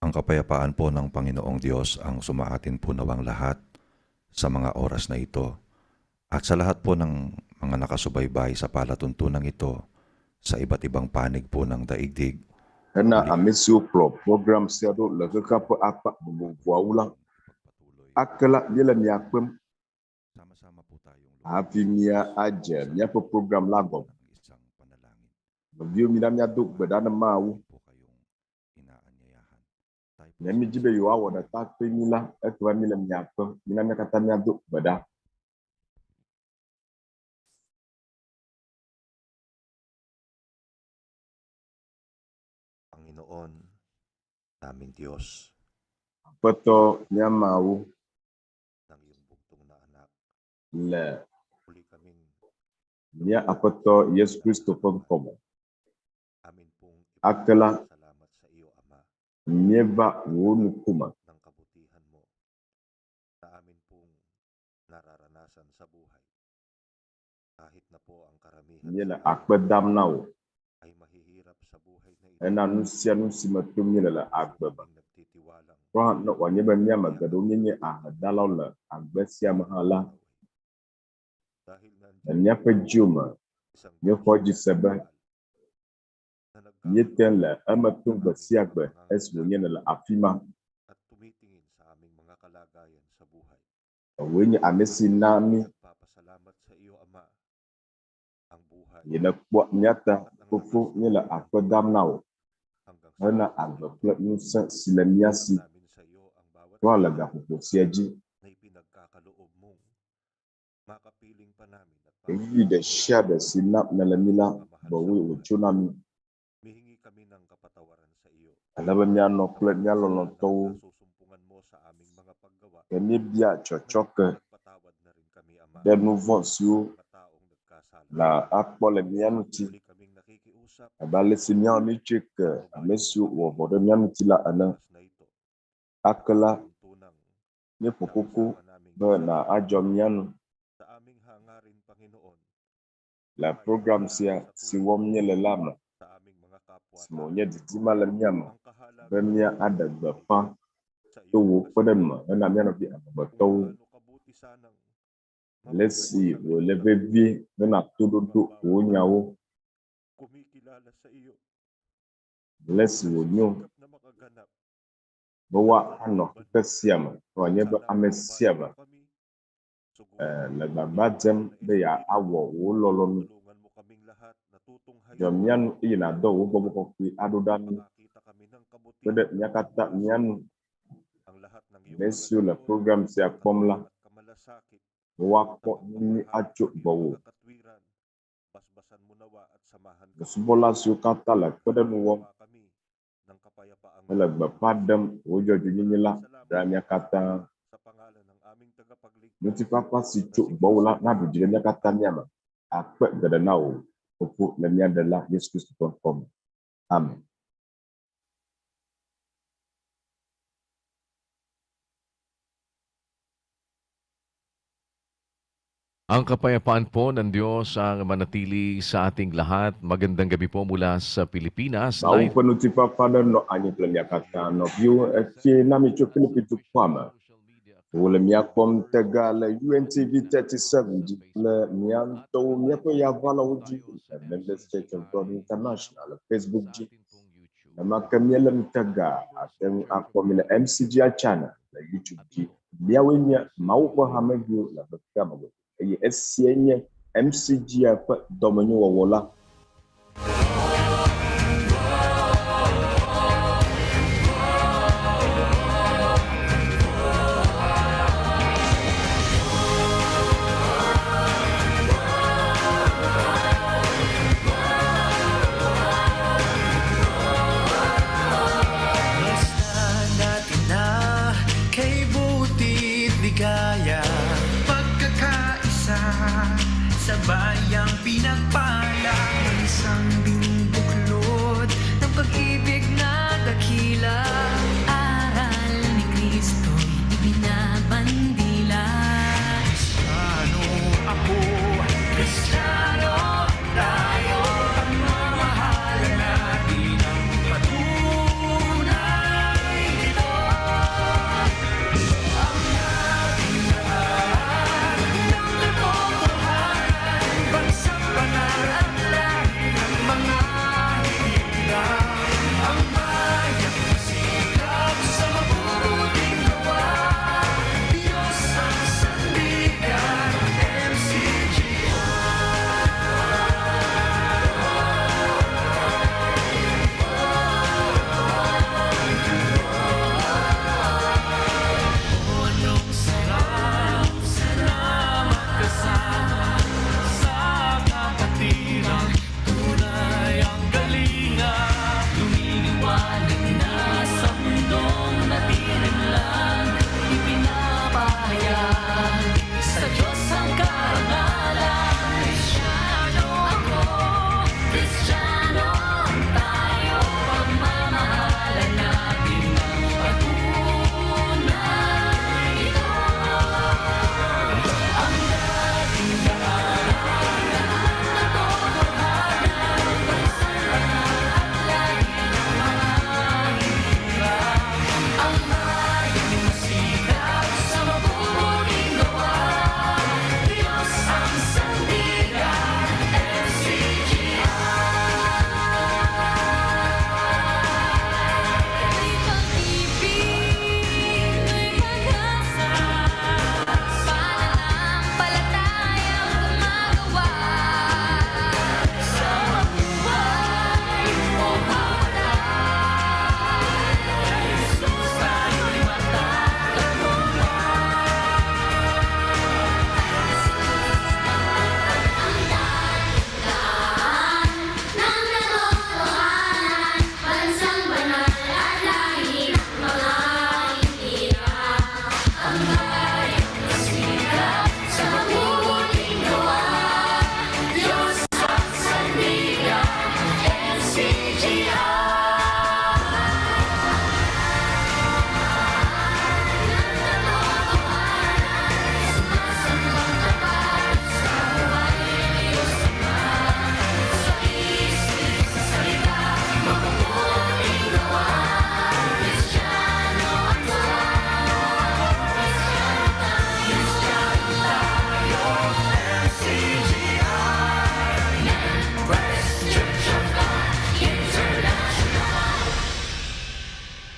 Ang kapayapaan po ng Panginoong Diyos ang sumaatin po nawang lahat sa mga oras na ito at sa lahat po ng mga nakasubaybay sa palatuntunang ito sa iba't ibang panig po ng daigdig. Hena amesio pro program sedo lagaka po apa bumbuwawula akala dila miakwem Sama-sama po tayong happy mia aja mia po program lago ng isang panalangin. bagyo minamya duk badana mau Po kayong inaanyayahan. Tayo po nemi jibe yuwa da takpe mila ekwa mila miakwem minamya katanya duk bada Panginoon naming Diyos peto mia mau ng iyong bugtong na anak. le Muli kaming mia apeto Yesus Kristo pengkomo amin pong Akala. salamat sa iyo, Ama, mieba wonu kuma ng kabutihan mo na amin pong nararanasan sa buhay. Kahit na po ang karamihan miela sa akpe damnao ay mahihirap sa buhay na ito. ena nusia nusima tumila la akpe ba Kaming nagtitiwalang Kwa no wanyeba mia magado nyenye ahadalaw la agbesia mahala dahil nandiyan nya pejuma isang nye foji sebe na nyeten la amatung besiagbe eswo nyene la afima at tumitingin sa aming mga kalagayan sa buhay. wenye amesi nami Nagpapasalamat sa iyo, Ama, ang buhay yena kwa nyata kufu nyela akpe damnao hanggang hena agbe plek nusa silemiasi namin sa iyo ang bawat kwa laga kufu siaji na ipinagkakaloob mong makapiling pa namin at egi de shada sinap nalamila bawi uchunami mihingi kami ng kapatawaran sa iyo. alaba mia no plek mia lolo towu Nasusumpungan mo sa aming mga paggawa. kemi bia chochoke Patawad na rin kami, Ama, de nouveau siu mga taong nagkasala. la akpole mianuti Muli kaming nakikiusap abale sinya mi chik amesu wo bodo mianuti la ana oras na ito. akala Tuntunang ni pukuku nausawa naming be na ajo mianu sa aming hangarin, Panginoon, la program sia siwom nyele lama sa aming mga kapwa. simonye ditima la miama Ang kahalagan be mia ada bepa sa to iyo wo podema na mianu bi abato ano kabuti sanang lesi wo levevi na tududu wo nyawo kumikilala sa iyo. lesi wo nyo Sikap na makaganap. bawa ano kesiama wanye be Sana amesiaba kami. Sugurin la babajem be ya awo wo lolon tulungan mo kaming lahat na tutunghayan. Jamian ina do wo bobo ko fi adudan Makakita kami ng kabutihan. bede nyakata mian Ang lahat ng iyong mesu la lungsod, program sia komla at kamalasakit, wako ni acu bawo katwiran, basbasan mo nawa at samahan kami. subola su kata la kode nuwo Nawa kami ng kapayapaang la bapadam wojo junyila ramya kata sa pangalan ng aming tagapagligtas. nuti papa si cu bawla na du jenya kata nyama akpe gada nawo opu na nya dala Yesus Kristus kom amen. Ang kapayapaan po ng Diyos ang manatili sa ating lahat. Magandang gabi po mula sa Pilipinas. Bawo Live penuti papa no anyi plemya kata no view ki nami cu Filipitu kwama wole mia kom tega la UNTV 37 le mia to mia ko ya vala uji Member State of God International Facebook ji na makamia lem tega atem akomile MCG channel la YouTube ji mia wenya mau ko hamegu la bakama go ye esienye MCG apa domenyo wola Kay buti't ligaya, pagkakaisa, sa bayang pinagpala, isang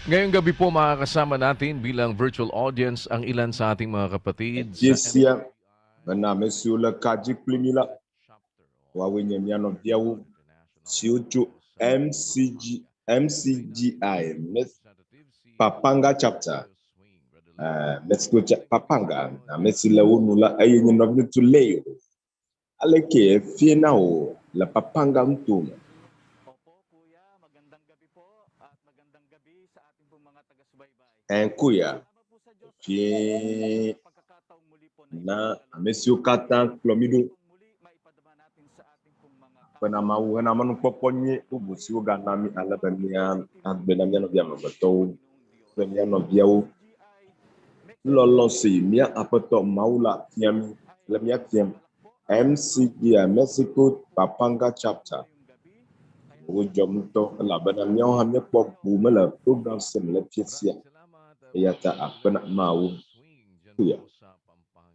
Ngayong gabi po makakasama natin bilang virtual audience ang ilan sa ating mga kapatid sa Jesia, bana Monsieur le Kaji Plimila, wawenye miano biawu, siuchu MCGI, Papanga chapter, Mexico Papanga, na Mesila Unula, ayenye novni tuleo, aleke fienao, la Papanga mtuma. Opo, kuya. Magandang gabi po at magandang gabi sa ating pong mga taga-subaybay. Kuya, Salamat po sa Diyos fie sa pagkakataong muli po na Monsieur Katan Clomido, muli maipadama natin sa ating pong mga penamau naman poponye ubusi uganami ala benia agbenamia no biama bato benia no biau lolo si mia apato maula tiam lemia tiam MCG Mexico Papanga chapter ujom to la benamia hamia pok bumela program semle piesia yata akpena mau kuya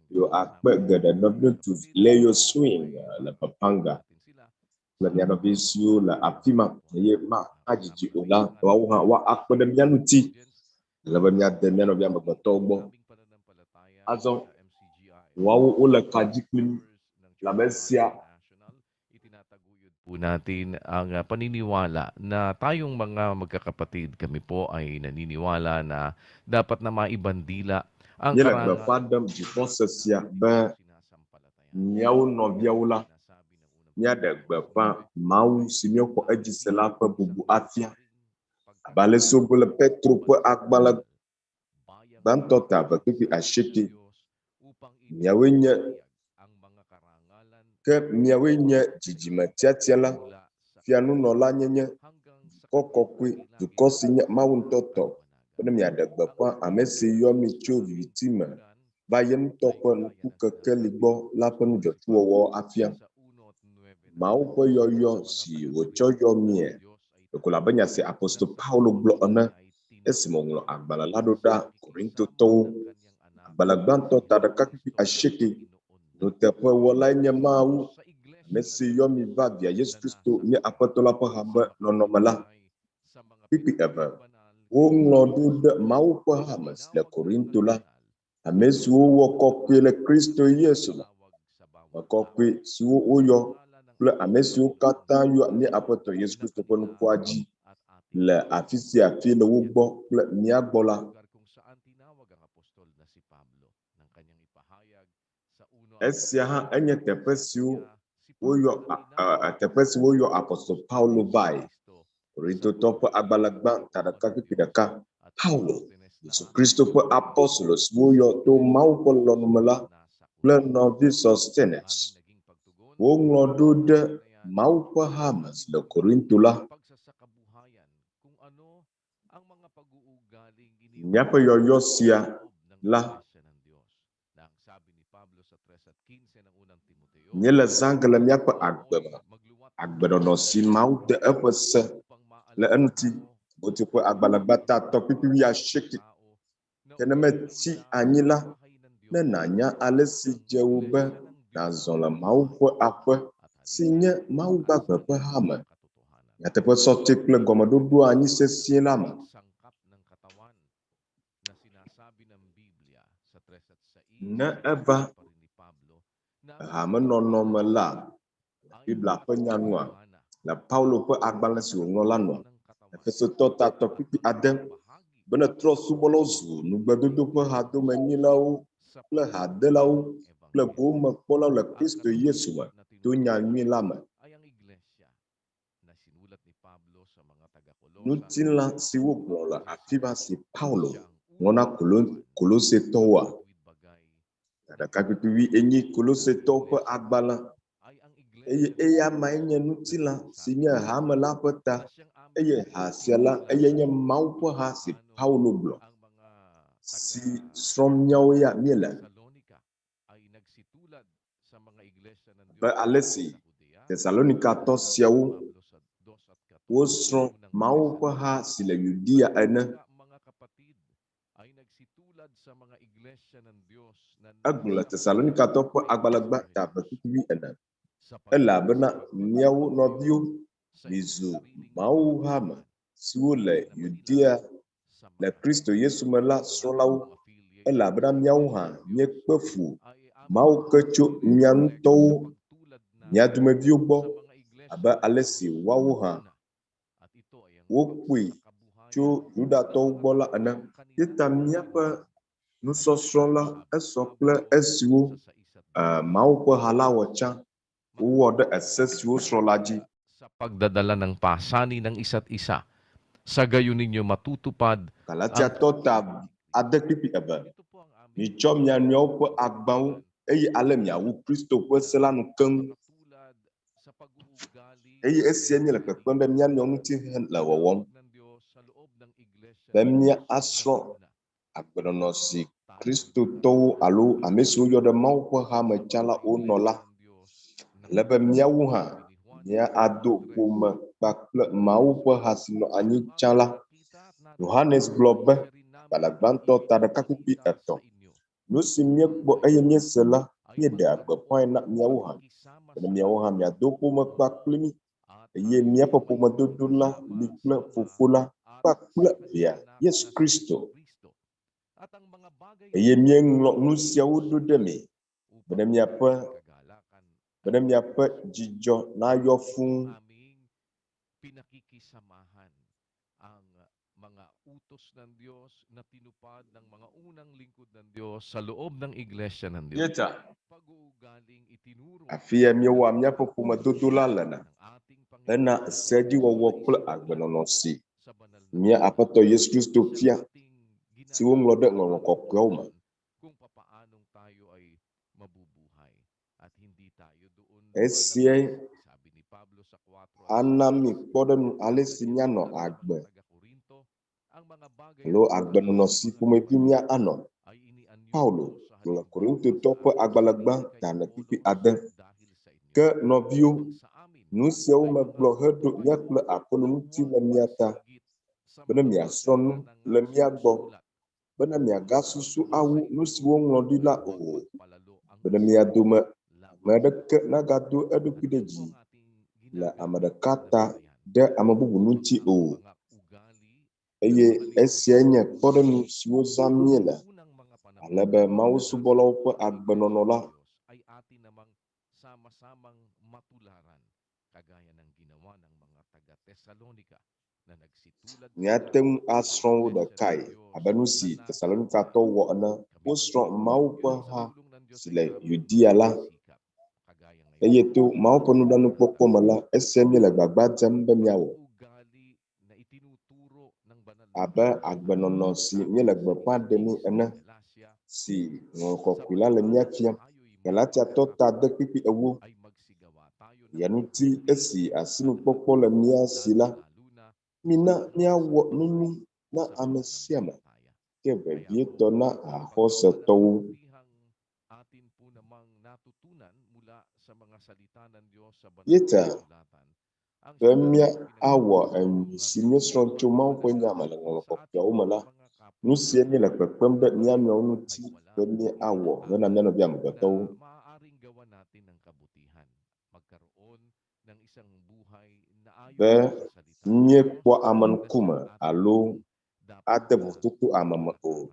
yo akpe gada nobno tu leyo swing la Papanga la miano visio la apima ye ma ajiji ola wa akpena mianuti la benia de miano biama batogbo azon wawu ula kajiklim la mesia itinataguyod po natin ang paniniwala na tayong mga magkakapatid, kami po ay naniniwala na dapat na maibandila ang yele karangalan be fadam ji posesia be miawu no biawula mia de gbe fa mau simio ko ajisela pa bubu afia bale sobule petro po akbala bantota ba tupi ashiki miawenye ke miawenye jijima tiatiala fianu no la nyenye kokokwe dukosinya mawuntoto pene miada gbapa amesi yomi cho victime bayen toko nuku kekeligbo lapen jotuowo afia mau po yoyo si wocho yomie kula banya se apostle Paulo glo ona esimonglo agbala ladoda Korinto to agbala gbanto tadakaki ashiki notepo wola nyamau mesi yomi vavia Yesu Kristo ni apostola pa hamba nonomala pipi eva wonglo dude mau pa hamas le Korinto la amesu wo kokwe le Kristo Yesu la kokwe si wo yo le amesu kata yo ni aposto Yesu Kristo pon kwaji le afisi afi le wugbo le ni agbola esia ha enye tepesi wo yo tepesi wo yo aposto Paulo bai Korinto topo agbalagba tadakaki pidaka Paulo Yesu Kristo po apostolos wo yo to mau ko lonumela le novi sostenes wo nglodo de mau ko hamas le Korinto la nyapa yo sia la nyela zangala nyapa agbeba no si mau de epese le anti bote po agbalagba ta to pipi ya shiki keneme ti anyila ne nanya alesi jeube na zonla mau po akwe sinye mau gbagbe pe hame yatepo sorti kle gomododo anyi sesie lama ne eva hame nonome la Bibla pe nyanua la Paulo pe agbala si ongola no Efeso tota to pipi adem bena tro subolo zu nugbedodo pe hado menyilawo le hadelawo le boma pola le Kristo Yesu ma to nyanwi lama nutila si wo gbola afiba si Paulo ngona kolose towa tada kapipi enyi kolose to pe agbala eya mainye nutila sinya hama la peta eye hasiala eye mau po ha si Paulo blo si strom nyaw ya miela ba alesi Thessalonica to siawo wo strom mau po ha si la Yudia ene agla Thessalonica to po agbalagba ta ba tuwi ene ela bena miawo no biu bizu mau hama siwo le Yudia le Kristo Yesu me la srɔ̃lawo elabena míawo hã míekpe fu Mawu ke tso mia ŋutɔwo mia domeviwo gbɔ abe ale si woawo hã wokpɔe tso Yudatɔwo gbɔ la ene. Yeta míaƒe nusɔsrɔ̃ la esɔ kple esiwo Mawu ƒe ha la wɔ tsã wowɔ ɖe ese siwo srɔ̃ la dzi. Sa pagdadala ng pasanin ng isa't isa. Sa gayon ninyo matutupad. Galatia tɔta ade kpikpi eve. Ito po ang aming Mitsɔ mia nɔewo ƒe agbawo eye ale miawu Kristo ƒe se la nu keŋ. katulad sa pag-uugali Eye esia nye le kpekpem ɖe mia nɔewo ŋuti le wɔwɔm ng Diyos sa loob ng iglesia. be míasrɔ̃ agbenɔnɔ si kristotɔwo alo ame siwo yɔ ɖe Mawu ƒe hame tsã la wonɔ la, ale be míawo hã míado ƒome kpakple Mawu ƒe ha si nɔ anyi tsã la. Yohanes gblɔ be, gbalẽ gbãtɔ ta ɖeka kpikpi etɔ̃, nu si míekpɔ eye míese la, míeɖe gbeƒãe na míawo hã, be míawo hã míado ƒome kpakple mí, eye míaƒe ƒomedodo la li kple Fofo la kpakple Via Yesu Kristo. Eye míeŋlɔ nu siawo ɖo ɖe mi be miaƒe dzidzɔ nayɔ fũu. Aming pinakikisamahan ang mga utos ng Diyos na tinupad ng mga unang lingkod ng Diyos sa loob ng iglesia ng Diyos. Yeta Pag-uugaling itinuro afi ya míewɔ míaƒe ƒomedodo la lena ng ating hena sedziwɔwɔ kple agbenɔnɔ si sa banal mía Aƒetɔ Yesu Kristo fia, si woŋlɔ ɖe ŋɔŋlɔ kɔkɔeawo me. kung papaanong tayo ay mabubuhay at hindi tayo doon Esiae sabi ni Pablo sa 4 ana mi kpɔ ɖe nu ale si míanɔ agbe taga-Korinto, ang mga bagay alo agbenɔnɔ si ƒomevi mía anɔ. ay inianyo Paulo sa le Korintotɔ ƒe agbalẽ gbã gane kpikpi ade. dahil sa inyo. Ke nɔviwo, Sa amin, nu siawo megblɔ heɖo mía kple Aƒetɔ ŋuti le mía ta, sa bena mga miasrɔ̃ nu le mía gbɔ, bena miagasusu awu nu si woŋlɔ ɖi la o, palalo ang bena mía dome ame aɖeke nagado eɖokui ɖe dzi le ame ɖeka ta ɖe ame bubu ŋuti o. mga ugali Eye esiae nye kpɔɖeŋu siwo zãm míele, unang mga panahon ale be mawusubɔlawo ƒe agbenɔnɔ la ay atin namang sama-samang matularan kagaya ng ginawa ng mga taga-Tesalonika na nagsitulad míate ŋu asrɔ̃ wo ɖekae abe nu si Tesalonikatɔwo wɔ ene. Wosrɔ̃ Mawu ƒe ha si le Yudea la, eye to Mawu ƒe nublanuikpɔkpɔ me la, esia míele gbagba dzem be míawɔ ugali na itinuturo ng banal abe agbenɔnɔ si míele gbeƒã ɖemii ene, si ŋɔŋlɔ kɔkɔe la le mía fiam. Galatiatɔ ta de kpikpi ewo, ay magsigawa tayo ya ŋuti esi asinukpɔkpɔ le mía si la, mina míawɔ nu nyui na ame sia ame, ke vevietɔ na axɔsetɔwo. atin po namang natutunan mula sa mga salita ng Diyos sa banal Yeta, na kasulatan. Ang be míawɔ enyi si míesrɔ̃ tso Mawu ƒe nya me le ŋɔŋlɔ kɔkɔeawo me la, nu sia míele kpekpem ɖe mía nɔewo ŋuti be míawɔ hena mía nɔvi amegbetɔwo. na maaaring gawa natin ng kabutihan, magkaroon ng isang buhay na ayon Be sa salita ng míekpɔ Diyos, ame na ŋkume sila ating alo dapat ade vototo ame me o.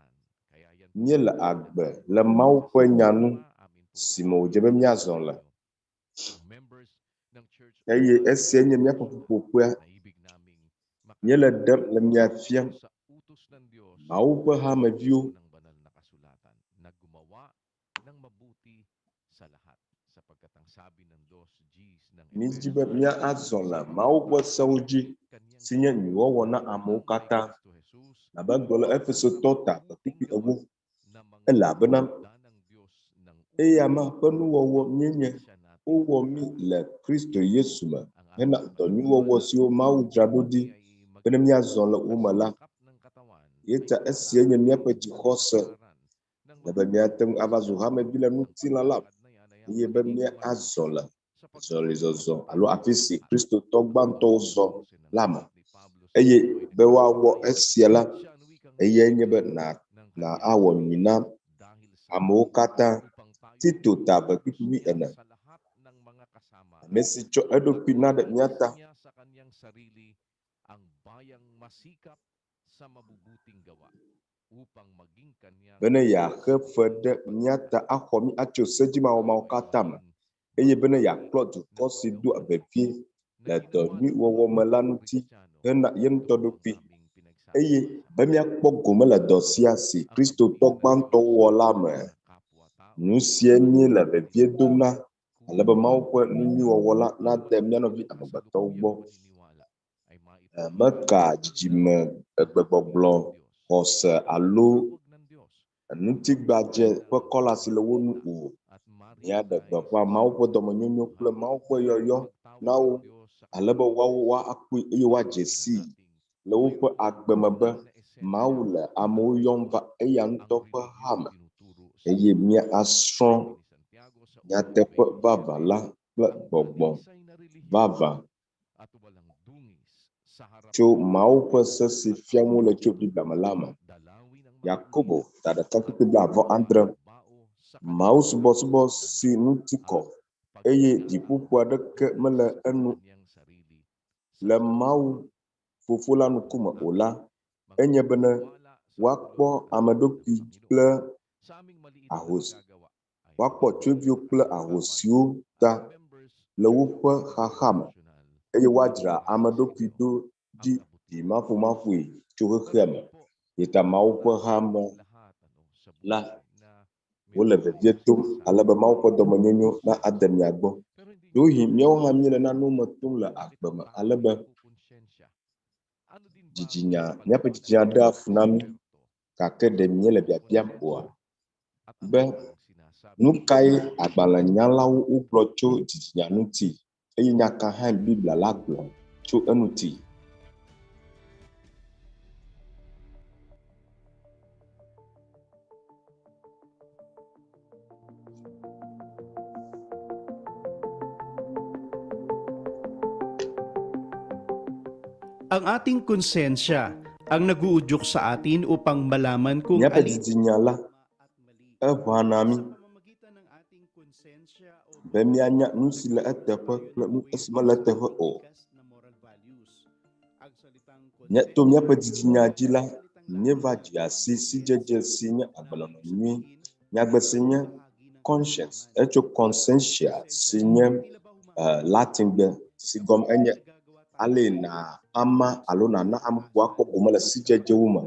Kaya yan po Míele ang agbe le Mawu ƒe nya nu amin po si me wòdze be míazɔ le, members ng Church of eye God esia nye míaƒe ƒuƒoƒea. na ibig naming Míele ɖem le mia fiam sa utos ng Diyos Mawu ƒe hameviwo ng banal na kasulatan na gumawa ng mabuti sa lahat sapagkat ang sabi ng 2 Gs ng mídzi be míazɔ le Mawu ƒe sewo dzi si nye nyuiwɔwɔ na amewo katã. Kristo Jesus Abe gblɔ le Efesotɔ ta kpekpe ewo, na mga elabena ng Diyos ng eyama ƒe nuwɔwɔ míenye, siya natin wowɔ mí le Kristo Yesu me ang hena dɔnyuiwɔwɔ siwo Mawu dzra ɖo ɖi be ne míazɔ le wo me la. Yeta esia nye míaƒe dzixɔse, le be míate ŋu ava zu hamevi le ŋutilã la, eye be míazɔ le zɔlizɔzɔ alo afi si kristotɔ gbãtɔwo zɔ la me. Eye be woawɔ esia la, eyae nye be na awɔ nyui na amewo katã. Tito ta be kpikpi ene, ame si tsɔ eɖokui na ɖe mía ta, sa kanyang sarili ang bayang masikap sa mabubuting gawa upang maging kanyang bene ya he fede miata ahomi acho sejima o mau katam eye bene ya plot ko si du abepie la do ni wo melanuti hena yen todopi eye bemia kpogo mele do sia si Kristo togbanto wola me nusie ni la bepie domna alebe mau ko ni wo la na de mianovi amagbato gbo meka jijime egbegbogblɔ xɔse alo nutigbaje ƒe kɔla si le wo nu o ya ɖe gbeƒã Mawu ƒe dɔmenyonyo kple Mawu ƒe yɔyɔ na wo alebe woawo woakpɔe eye woadze sii le woƒe agbe me be Mawu le amewo yɔm va eya ŋutɔ ƒe hame eye míasrɔ̃ nyateƒe vavã la kple gbɔgbɔ vavã tso Mawu ƒe se si fiam wole tso Biblia me la me. Yakobo 1:27. Mawu subɔsubɔ si ŋuti kɔ eye ɖiƒoƒo aɖeke mele enu le Mawu Fofo la ŋkume o la, enye bene woakpɔ ame ɖokui kple ahosi, woakpɔ tsyɔ̃eviwo kple ahosiwo ta le woƒe xaxa me eye woadzra ame ɖokui ɖo ɖi ɖimaƒomaƒoe tso xexea me. Yeta Mawu ƒe hame la wole vevie tom alebe Mawu ƒe dɔmenyonyo na ade mia gbɔ. Ɖohi míawo hã míele nanewo me tom le agbe me alebe dzidzinya, míaƒe dzidzinya ɖea fu na mí gake ɖe míele biabiam oa be nu kae agbalẽnyalawo wogblɔ tso dzidzinya ŋuti eye nya ka hã Biblia la gblɔ tso eŋuti. Ang ating konsensya ang naguudyok sa atin upang malaman kung Míaƒe alin dzidzinya la eʋãa na mí be míanya nu si le eteƒe kple nu si mele eteƒe o. To míaƒe dzidzinya dzi la, míeva dzi asi sidzedze si nye agbenɔnɔ nyui, nyagbe si nye conscience, etso consentia si nye latingbe si gɔme enye ale na ama alo nana ame bubu akpɔ gome le sidzedzewo me.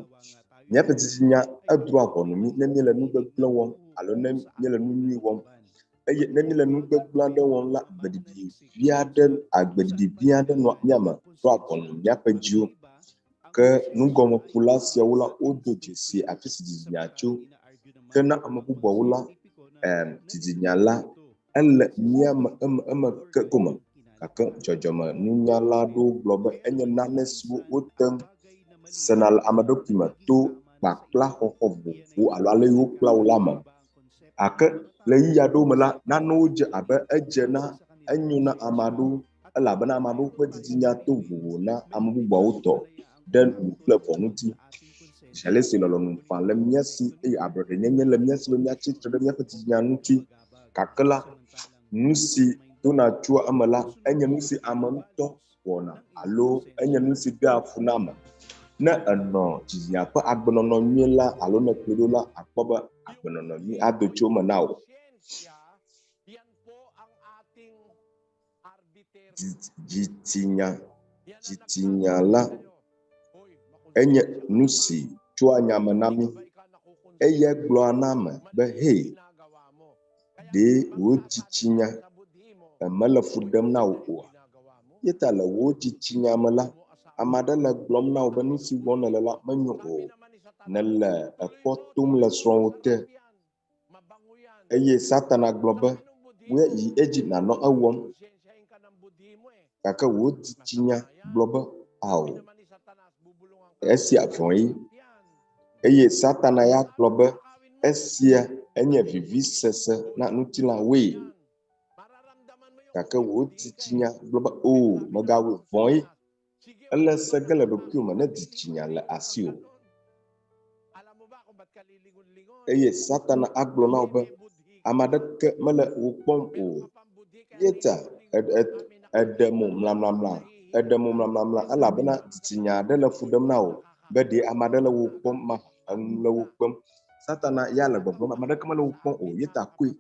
Míaƒe dzidzinya edrɔa ʋɔnu mí ne míele nu gbegblẽ wɔm alo ne míele nu nyui wɔm eye ne míele nu gbegblẽ aɖe wɔm la, agbeɖiɖi vi aɖe nɔ míame drɔa ʋɔnu míaƒe dziwo. Ke nugɔmeƒola siawo la wodo dzesi afi si dzidzinya tso. Ke na ame bubuawo la, dzidzinya la ele míame eme ke gome gake dzɔdzɔme nunyala aɖewo gblɔ be enye nane siwo wote ŋu sena le ame ɖokui me to kpakpla xɔxɔ vovovo alo ale yi wokpla wo la me. Gake le ɣeyiɣi aɖewo me la, nanewo dze abe edze na enyo na ame aɖewo elabena ame aɖewo ƒe dzidzinya to vovo na ame bubuawo tɔ ɖe nu kple vɔ ŋuti. Dzale si lɔlɔ̃nu ƒã le mía si eye ablɔɖenyenye le mía si be míatsi tre ɖe míaƒe dzidzinya ŋuti. Gake la, nu si dona tso eme la, enye nu si ame ŋutɔ wɔna alo enye nu si ɖea fu na ame. Ne ènɔ dzidzinya ƒe agbenɔnɔ nyui la alo ne kplɔe ɖo la, akpɔ be agbenɔnɔ nyui ado tso me na wò. Dzidzinya la enye nu si tsoa nyame na mí eye gblɔa na ame be hei, ɖe wò dzitsinya mele fu ɖem na wò oa. Yeta le wò dzitsinya me la, ame aɖe le gblɔm na wò be nu si wɔm nele la menyo o. Nele ekpɔ tom le srɔ̃wò te eye Satana gblɔ be woayi edzi nanɔ ewɔm gake wò dzitsinya gblɔ be ao, esia vɔ̃e eye Satana ya gblɔ be esia enye vivisese na ŋutilãwoe. Gake wò dzitsinya gblɔ be o, megawɔe vɔ̃e. Ele se ge le ɖokuiwò me ne dzitsinya le asiwò. Eye Satana agblɔ na wò be ame aɖeke mele wò kpɔm o. Yeta eɖe mo mlamlamla elabena dzitsinya aɖe le fu ɖem na wò Bedi amada la wukpom ma ang la wukpom. Satana yala gbogbo amada kama la wukpom o yeta kui.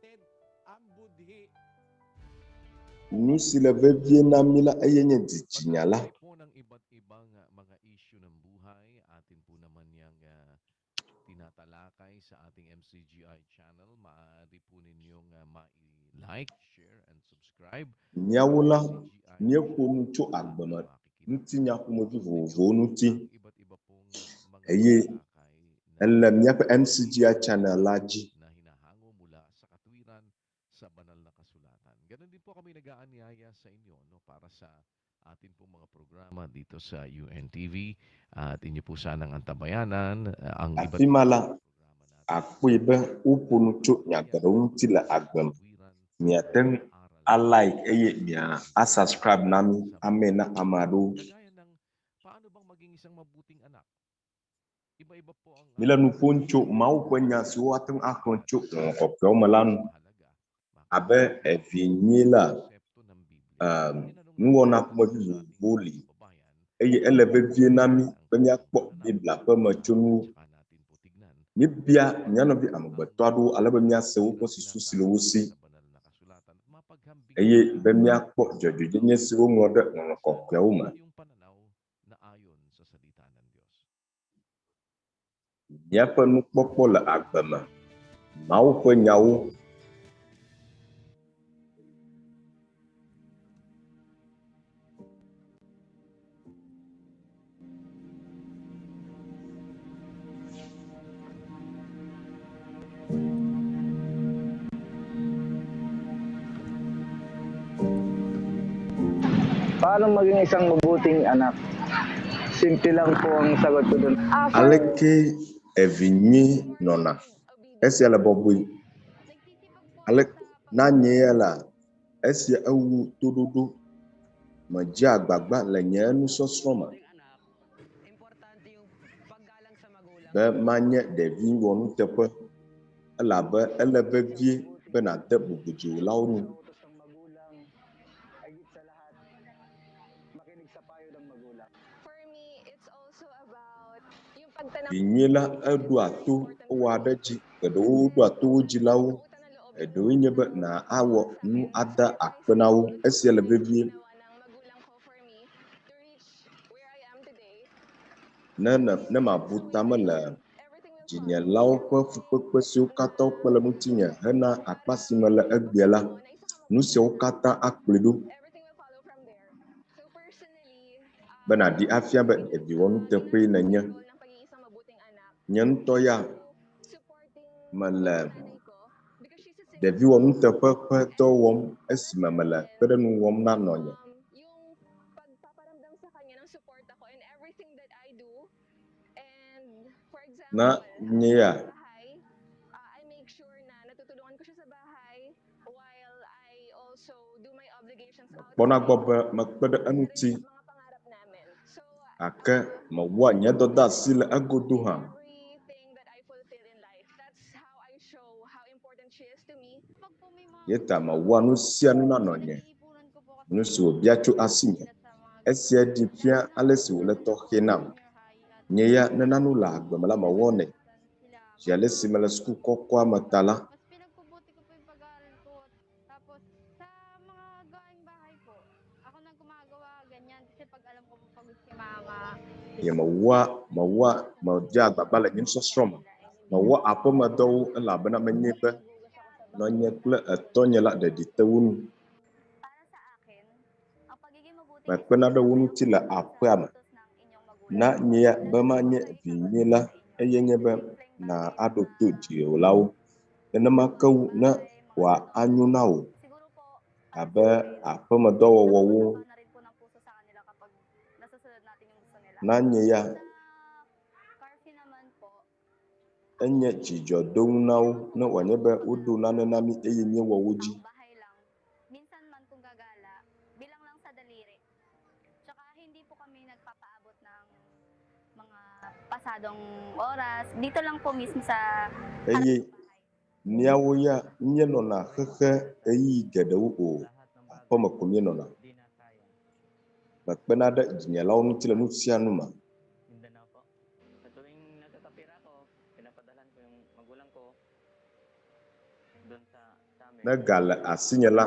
Ni sila vevie na mila ayenye dichinyala. Pagtalakay po ng iba't ibang mga issue ng buhay, atin po naman yung tinatalakay sa ating MCGI channel. Maaari po ninyong ma-like, share, and subscribe. Nyawula MCGI nye channel kunu cho para agbama. makikita Nuti po nyakumo ninyo vivo nuti. ang iba't iba pong mga Eye talakay na elam nyapa MCGI channel laji. na hinahango mula sa katwiran sa banal na kasulatan. Ganon din po kami nag-aanyaya sa inyo no, para sa atin pong mga programa dito sa UNTV at inyo po sanang antabayanan ang iba't Afimala programa natin akui be upunu cho nyagarung tila agbam. katwiran Nyateng aral alike eye nya asubscribe nami amena amadu. kagaya ng paano bang maging isang mabuting anak. Iba-iba po ang Mila nupun cho mau penya suwateng akon cho ngokopyo malan mahalaga. abe evinyila Konsepto ng Biblia. Tinanong ngona natin kuma sa vivo ating boli. mga kababayan, Eye eleve vie nami ang penya kanilang kpo pananaw. bibla pe machunu. Tsaka natin po tignan Nibia nyano bi amgbetwadu alaba nya sewu ko ang sisu sinasabi silusi. sa banal na kasulatan at mapaghambing Eye bemya kpo jojo nye siwu ngode ngokopyo ma. yung pananaw na ayon sa salita ng Diyos. Nyapa nukpopo la agbama. Mau pe nyawu. Paano maging isang mabuting anak? Simple lang po ang sagot ko dun. Aleke evinyi nona. Esi ala bobui. Alek nanye la. Esi awu tududu. Maji agbagba la nyenu sosroma. Be manye devi wonu tepe. Ala be elebe vie be na te bubuji launu. Utos ng magulang, higit sa lahat, makinig sa payo ng magulang. For me, it's also about yung pagtanong Binyela edu atu wadaji. Kedo du atu jilawu. Edo nyebe na awo nu ada akpenawu. Esi elebe vie. ginawa ng magulang ko for me to reach where I am today. Ne mabutama la. Everything will Jinya lau pe fukpekpe siwo kata wokpe le ŋutinye hena akpasime le egbia la. Nu siwo kata akplɔe ɖo. everything will follow from there. So personally, Bena ɖi afia be eviwɔ nuteƒe yi nenye. goal ng pag-iisang mabuting anak, Nye ŋutɔ ya supporting mele nanay ko because she's a single ɖeviwɔ nuteƒe ƒe dɔ wɔm esime mele kpeɖeŋu wɔm na nɔnye. yung pagpaparamdam sa kanya ng support ako in everything that I do. And for example, Na nye ya bahay, I make sure na natutulungan ko siya sa bahay while I also do my obligations kpɔna outside. gbɔ be mekpe ɖe eŋuti Mga pangarap namin. So, gake mewɔa nye dɔdeasi le egodo hã. everything that I fulfill in life, that's how I show how important she is to me. Ye ta mewɔa nu sia nu na nɔnye. Nu si wòbia tso asinye. Esia ɖi fia ale si wòle tɔxɛ nam. Nye ya ne nanu le agbeme la mewɔnɛ. Zi ale si mele suku kɔkɔa me ta la. Mas pinagbubuti ko po yung pag-aaral ko. Tapos, sa mga gawaing bahay po, ako nang gumagawa ganyan. Kasi pag alam ko po pagod si mama. Ye medze agbagba le nye nusɔsrɔ̃ me. Mewɔ aƒemedɔwo elabena menye be nɔnye kple etɔnye la ɖeɖi te wo nu. Para sa akin, ang pagiging mabuting Mekpena ɖe wo ŋuti le aƒea me. utos ng inyong magulang. Na nye ya be manye vinye la eye nye be na aɖo to dziwolawo. Nenema ke wu ne wòanyo na wo Siguro po, abe aƒemedɔwɔwɔwo. nakakatawa na rin po ng puso sa kanila kapag nasusunod natin yung gusto nila. Na nye ya Sa car fee naman po, enye dzidzɔdonu na wo ne wòanye be woɖo nane na mi eye míewɔ wo dzi. ang bahay lang. Minsan man kung gagala, bilang lang sa daliri. Tsaka hindi po kami nagpapaabot ng mga pasadong oras. Dito lang po mismo sa Eye míawo ya míenɔna xexe eyi geɖewo o. Aƒeme ko míenɔna. Mekpena ɖe dzinyalawo ŋuti le nu sia nu me. tira ko, pinapadalhan ko yung magulang ko doon sa amin. Negala asinyala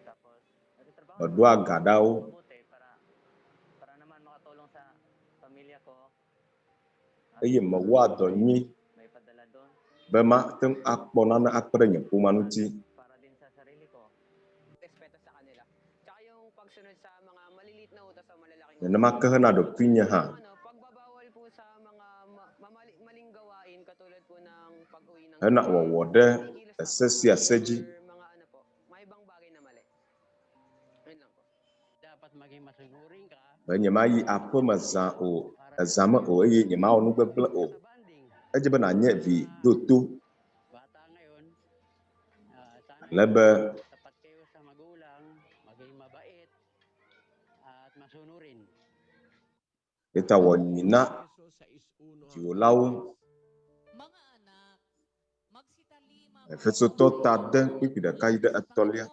Tapos, nagtatrabaho badua gadaw mabuti para naman makatulong sa pamilya ko. eye mawado nyi May padala doon bema tung akpona na akprenya pumanuti para din sa sarili ko. Respeto sa kanila. Tsaka yung pagsunod sa mga maliliit na utos o malalaking na makahana do pinya ha pagbabawal po sa mga maling gawain katulad po ng pag-uwi ng ana wawode kikilos sa asesi aseji mga ano po, may ibang bagay na mali. Ayun lang po. Dapat maging masunurin ka banyamayi apa maza o azama o eye nyama onu bebla o sa banding. aje bana nye vi dotu Bata ngayon, sana lebe tapat kayo sa magulang, maging mabait at masunurin. ita wanyina jiulau Mga anak, magsitalima efeso to tade pipida kaida atolia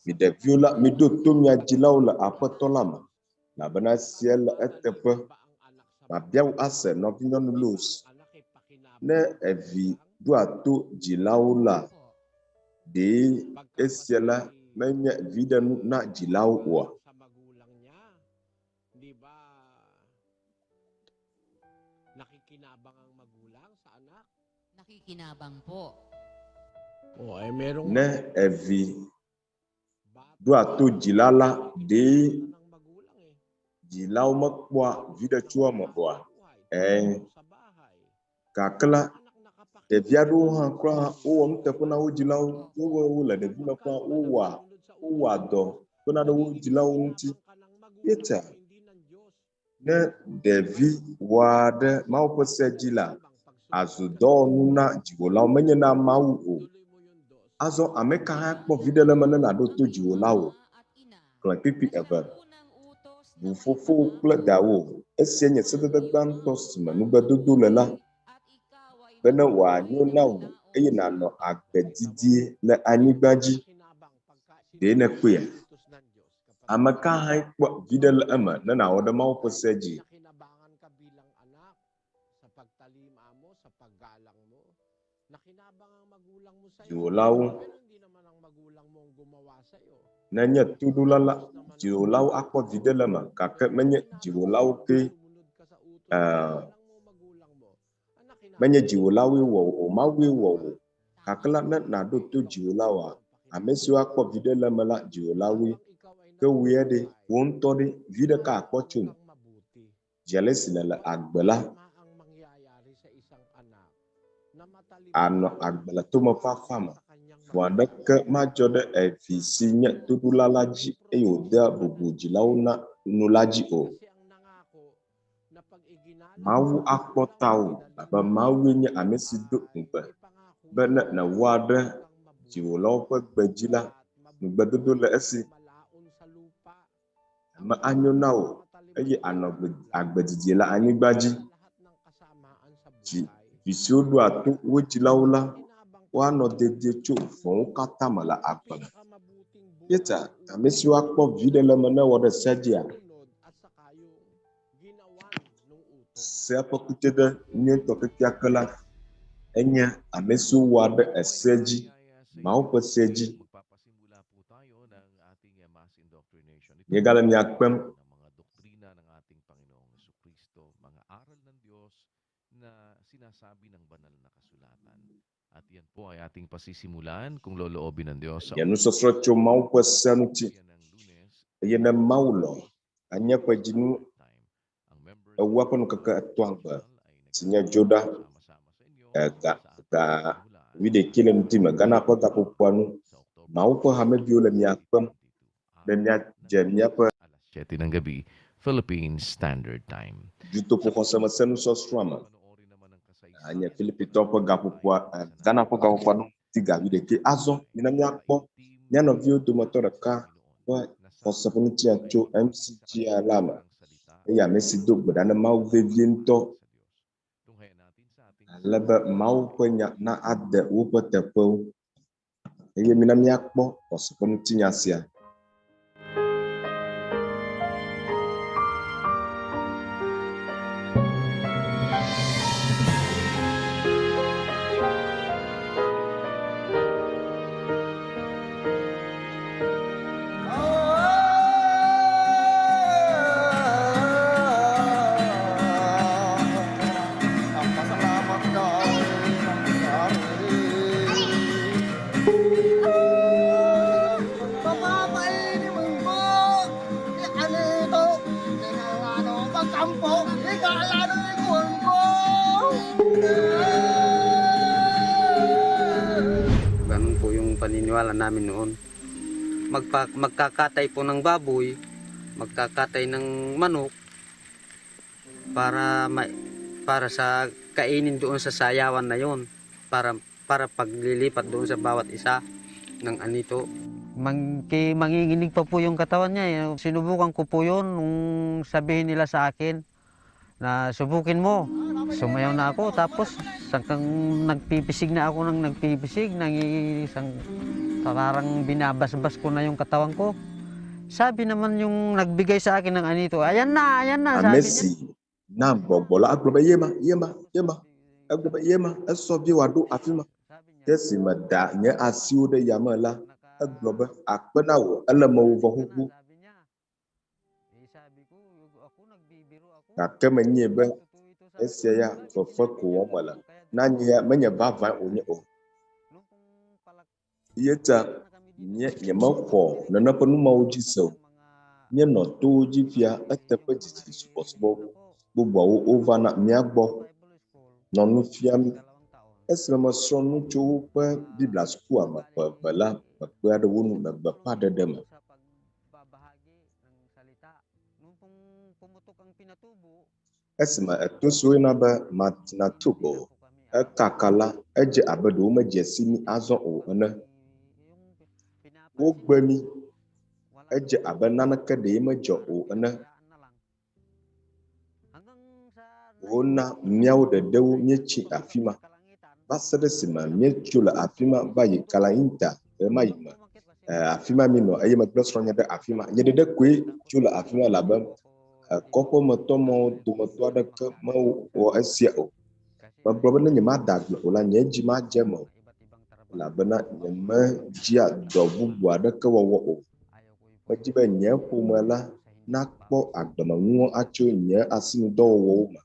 mi de viola mi dotu mi ajilau la apa tolama na bana siel etepe ma biaw ase no vinyon luz ne evi duatu jilau la de esiela menye videnu na jilau wa sa magulang niya. Di ba? Nakikinabang ang magulang sa anak. nakikinabang po. O ay merong ne evi duatu jilala de ng magulang eh. jilau makwa vida chua makwa Sa bahay. kakla Anak nakapakita de viadu han kwa o mte kuna o jilau wo la de vina kwa o wa do kuna do jilau nti yeta ne devi wade maupo sejila azudo nuna jigolau menye na mau o azo ameka ha kpo videle mena na do to jigolau kla pipi ever bu fofo kla dawo esienye sedede gbanto sima nugba dodo lela bena wa nyo nawo eyi na no agbedidie le anigbaji de na kwe ameka ha kpo videle ema na wode maupo seji Nakinabangan ka bilang anak sa pagtalima mo, sa paggalang mo. Nakinabang ang magulang mo sa'yo. jigolau Pero hindi naman ang magulang mo ang gumawa sa'yo. na nye tudulala jigolau akpo videle ma kake menye jigolau ke Sumunod ka sa utos ng magulang mo. Ang nakinabang menye jigolau wo o mawi wo kakla na do to jigolau amesi akpo videle mala jigolau ke wiede wonto de vide ka akpo chum ang mabuti. jealousy na la agbela Tama ang mangyayari sa isang anak na matalino ano agbela to mo fa fama sa kanyang wanda ke ma jode e fisi nye tudulalaji e yoda bubu jilau na nulaji o kasi ang nangako na pag iginala mawu akpo tau aba mawu nye amesi do mpe bena na wada jiwolau pe gbejila nugbedodo le esi malaon sa lupa ma anyo nao eye ano agbedidie la anigbaji lahat ng kasamaan sa ji buhay. fisi odu atu wo jilau la wa no dede cho fon kata mala akpala Pinakamabuting buhay yeta amesi akpo videle mena wada sajia sunod at saka yung ginawan nung utos. sepa kutede nye to kekiakela enye amesi wada eseji mau pe seji Magpapasimula po tayo ng ating mass indoctrination. Ito Ye galam po yakpem. ng mga doktrina ng ating Panginoong Jesucristo, mga aral ng Diyos na sinasabi ng banal na kasulatan. At yan po ay ating pasisimulan kung loloobin ng Diyos sa yanu sosro cho mau pe senuti yan ng Lunes. yene maulo anya pe jinu Time. Ang members wapon keke etwang pe ay sinya joda nagsama-sama sa inyo ga sa ga ating wide kilem tima gana pe kapupuanu sa October mau pe hame biole miakpem 22, ben ya jemnya pe alas 7 ng gabi, Philippines Standard Time. juto po konsema senu sosrama Panoorin naman ang kasaysayan anya sa filipito pe gapupua buhay sa gana pe kapupuanu tiga wide ke azo mina miakpo nyano vio do motora ka wa konsepuni tia cho mcg alama ya mesi do gbadana mau veviento lebe mau penya na ade wupe teƒewo eye mina miakpɔ kɔsɔƒe tinya sia paniniwala namin noon. Magkakatay po ng baboy, magkakatay ng manok para sa kainin doon sa sayawan na yon, para paglilipat doon sa bawat isa ng anito. Manginginig pa po yung katawan niya. Sinubukan ko po yun nung sabihin nila sa akin na subukin mo. Sumayaw na ako, tapos hanggang nagpipisig na ako ng nagpipisig, isang parang binabasbas ko na yung katawan ko. Sabi naman yung nagbigay sa akin ng anito, ayan na, sabi niya. Messi, na bola agloba yema, agloba yema, asobi wadu afima. Kesi mada nya asiu de yamala, agloba akpenawo, alamo vahubu. Kakeme nyebe, esia fofako wala. Nanya menya bava onye o. Yeta nye mako na napanu mauji so. Nye no toji fia atepe jiji suposbo. Bubo over na miagbo. Nonu fiam. Esma sonu chu pe bibla skua ma pe bala pe ada wunu na bapa de dem. Esma etosu na ba matina tubo. Kakala eje abedo ma jesimi azon o ene. Ogbemi eje abenana kede ma jo o ene. Ona miao de dewu miechi afima. Basade sima miechula afima bayi kala inta ema yima. Afima mino ayema glosronya de afima. Yede de kwe chula afima labam. Kopo motomo tumotoa de ke ma o esia o. Babrobe ne nyema dagle ola nyeji ma jemo. La bena nyema jia dobu buade ke wowo o. Majibe nye pomela nakpo agdama nguo acho nye asinu do wowo ma.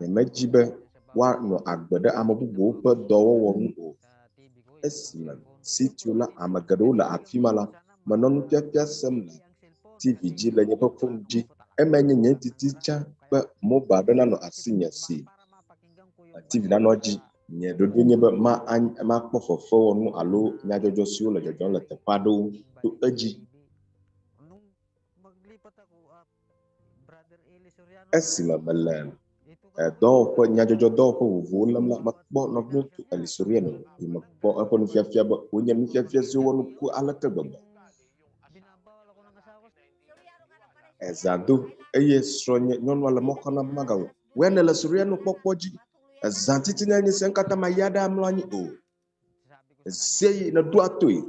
Nyema jibe wa no agbede amabubu pe do wowo o. Esima situla amagadola afimala manonu pia semla. TV ji le nyepe fom ji emenye nye titicha pe moba dona no asinya si. TV na noji nye dodo nyebe ma kpofofo wonu alo nyajojo si o le jojo le tepado to eji. Esima belen do po nyajojo do po vuvu lam la makbo no blutu elisorieno makbo apo nu fiafia ba onya nu fiafia si wonu ku ala kebamba. Ezado eye stronye nyonu ala mokana magawo wene la sorieno pokpoji. Zantiti na ni senkata mayada amlani o. Sei na duatoi.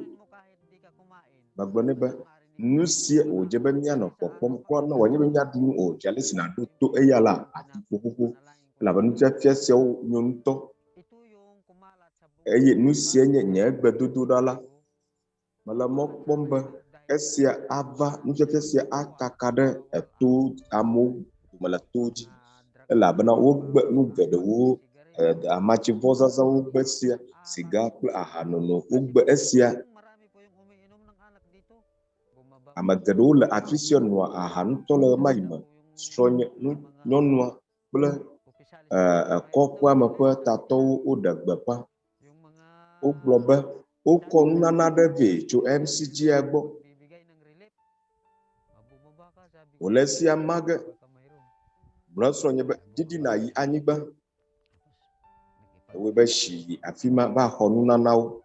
Magbone ba nusie o jebe nya no popom ko na wanye nya dunu o jale sina do to eyala atipopopo. La ba nutia fiase o nyonto. Eye nusie nya gbedodo dala. Mala mokpomba esia ava nutia fiase akakade eto amo mala toji. La bana wogbe nugede wo amachi vozaza wogbe sia siga kula ahanono wogbe esia amagede la afision wa ahanto le maima stronye nonwa kula kokwa mapo tato odagbepa oglobe oko nana deve cho MCG agbo olesia mage Brasonye ba didi na yi anyiba. We ba shi afima ba honu na nawo.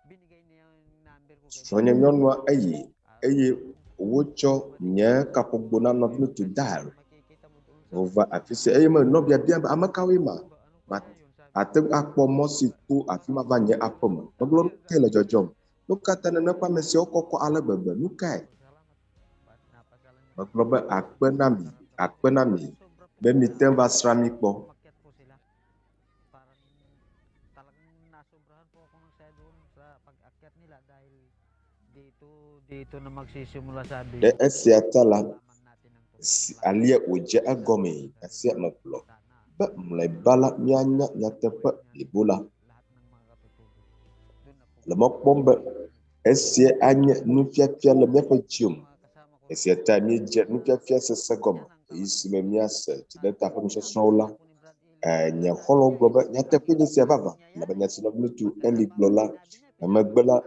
Sonye nyonwa eye wocho nye kapogbona no to dial. Over afise eye ma no bia bia amakawe ma. Atem akpo mosi tu afima ba nye akpoma. Oglo tele jojom. Nukata na pa mesi okoko alagbegbe nukai. Oglo ba akpenami. Bemi temba srami po. Dito na magsisimula sabi. De esiatala alia oje agome asia maplo. Ba mulai bala nyanya nyatepe ebola. Lemok bombe esia anya nufiafia le mefa chium. Esiata mi je nufiafia sesegom. Isime miasa tideta fa mshola nya holo globa nya tepe ni sia baba la banya sino blutu eli glola magbela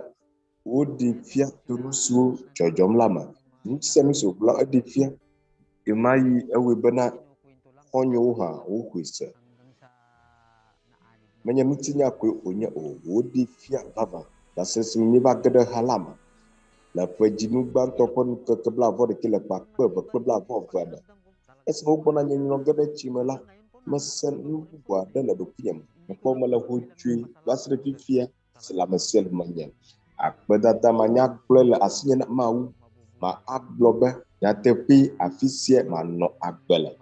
Odi fia turusu jojom lama. Ntisemi so bla edi fia. Imayi ewe bena honyo ha ukwisa. Menya mitinya kwe onya o odi fia baba. La sesi nyiba gede halama. La pejinu ban topon ke kebla vo de kile pa kebla vo vada. Es mo bona nyenyo gede chimela. Mesen nuwa dala do piyam. Ko mala hujui basre fia selama sel manya. Akbedata manya kple asinya na mau ma aglobe ya tepi afisie ma no agbele.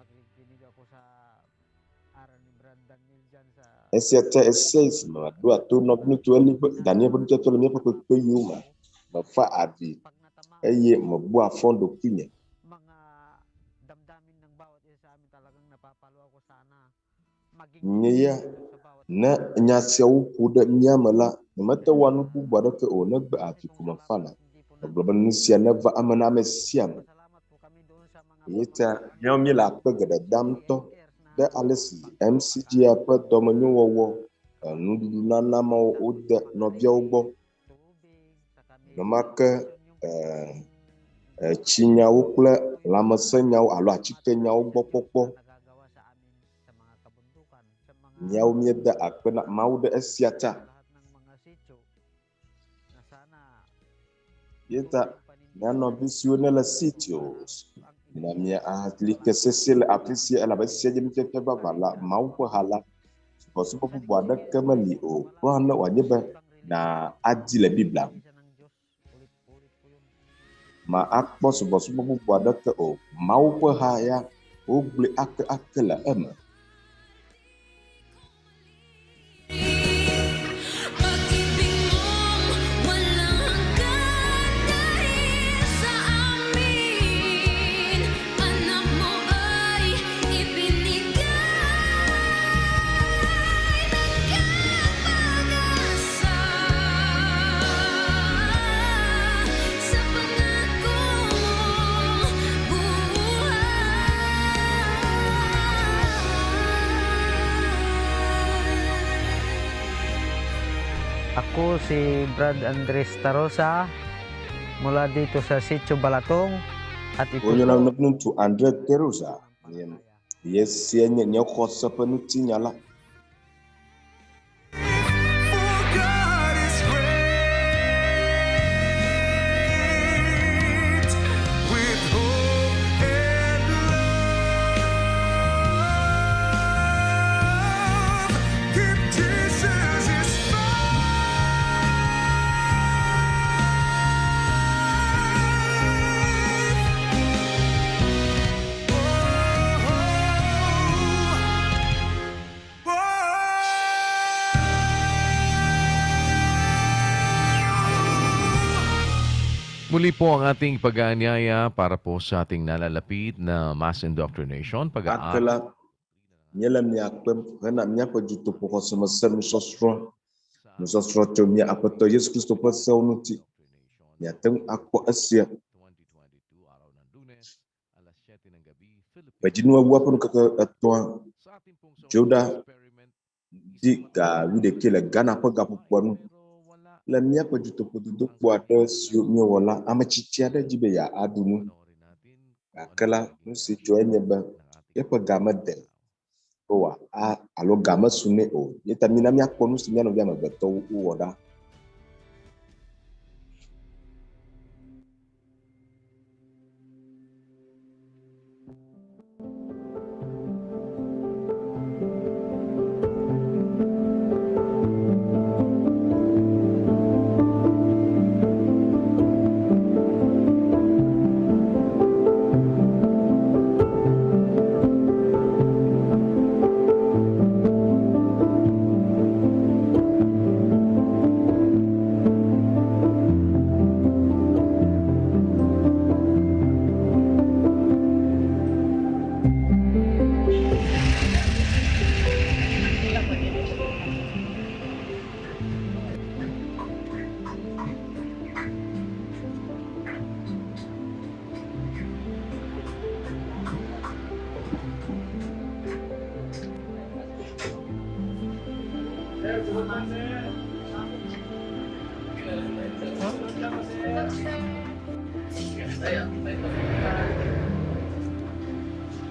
Esiate eseis ma dua tu no bnu tu eli dania bnu tu le mepa pe yuma ma fa adi eye mo bua fondo pinya. Nya na nyasya ukuda nyamala mata wanu ku bada ke o na ba ati kuma fana global nisia na va amana mesiam yeta nyomi la pegada damto de alesi mcg apa domanyo wowo nudu nana ma ode no bia ugbo no maka chinya ukle lamasenya alo achikenya ugbo popo nyau mieda akpena maude esiata yeta nano visione la sitios na mia atlike sesile aprecie ala basia jemi tete babala maupo hala supo buada kamali o wana wanyeba na adi la bibla ma akpo supo buada ke o maupo haya ogle akela ema. Ako si Brad Andres Tarosa mula dito sa Sitio Balatong at ito Onyo lang nabnuntu Andre Terusa. Yes, siya niya kosa panuti niya la. Muli po ang ating pag-aanyaya para po sa ating nalalapit na mass indoctrination. Akela nyela mia kwem hana mia pa juto po ko sama sem sosro to mia apato Yesu Kristo pa sa unuti ya teng ako asya pajinu wa pun ka atwa joda di ka wide kele gana pa gapu ponu la mia pa juto po do po ado sio mi wala amachitia da jibe ya adunu akela nusi joenye ba yepa gama del owa alo gama sune o yeta mina mi akonu si mi ano bia mabeto uwoda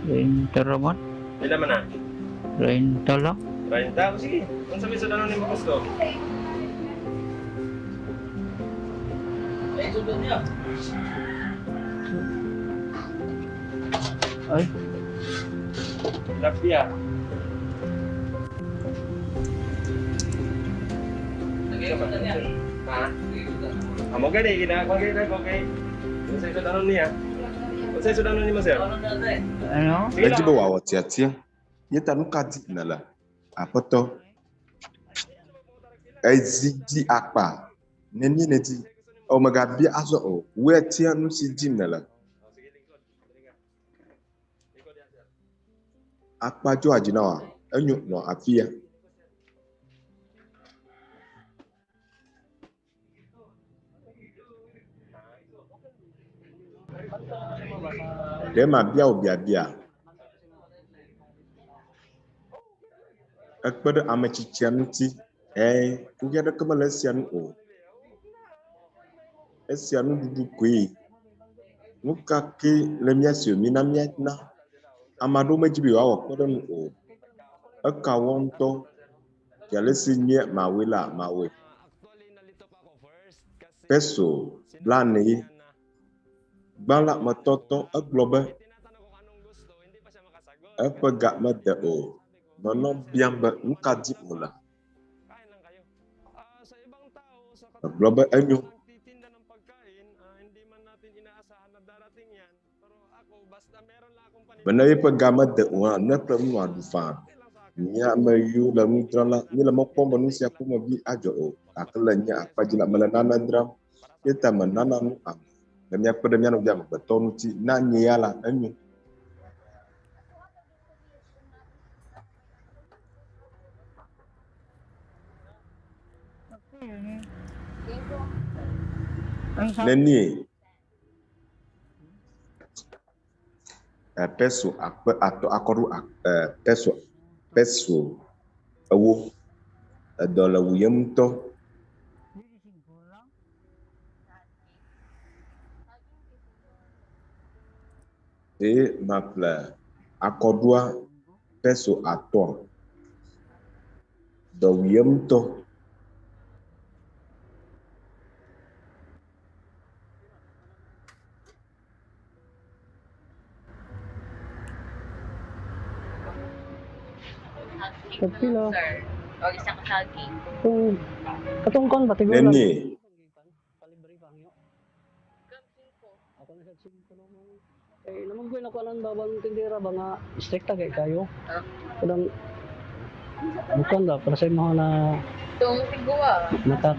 Rental naman. Pila man na? Rental lang. 30? Sige. Kung sabi sa danon ni mo gusto. Ay, sudod niya. Ay. Lapia. Ha? Amo gani ginagawa gani ko kay. Kung sa danon niya. Kung sa danon ni mo sir. Ano? Ejibe wa wotiatia. Yeta nu kadi nala. Apoto. Ezidi akpa. Neni neti. O magabi aso o. Wetia nu si jim nala. Akpa jo ajinawa. Enyo no afia. Dema bia obiabia. Ekpede amechichianu ti. Kugiada kemala esianu o. Esianu dudu kwe. Nukake lemyasio minamiatna. Amado mejibi wa wakpede mu o. Eka wonto. Kialesi nye mawe la mawe. Peso. Blane. Balak matoto aglobe. Epegak mede o. Nono biamba nukadi mula. Aglobe enyo. Benaye pegak mede o. Nepre mu adufan. Nya mayu la mudrala. Ni la mokpo manusia ku mabi ajo o. Akelanya akpajila melenana dram. Kita menana nu am. Demi aku demi anu jam beton ti na nyala enyu. Neni peso atau akoru peso awo dola wuyem to mapla akodua peso ato do wuyem to Kapila. Sir, o isang saging. Katong kon ba tigulan? Neni Ako na sa 5 naman. Naman ko nakuha ba bang tindera ba nga strikta kay kayo? Kadang bukan ba para sa mga na Itong tigwa. matat.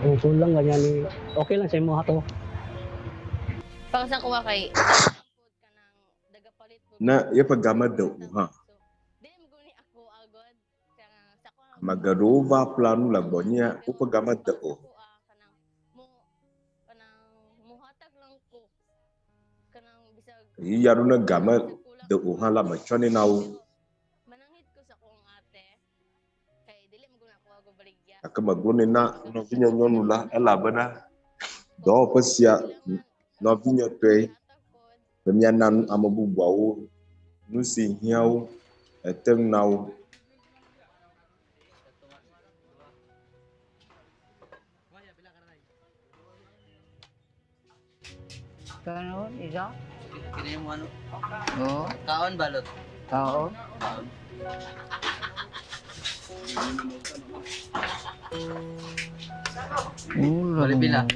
O kulang ganyan ni okay lang sa imo hato. Pagkasang kuha kay na ya pagama do ha magarova planu la bonya upagama do yaruna gama do ha la machone nau akamagone na no vinya nyonu la ela bana do pesia no vinya twe bemianan amabubuawo nusi hiao etem nau Kanon, isa? Kini mo ano? Oo. Kaon balot. Kaon. Bali pila?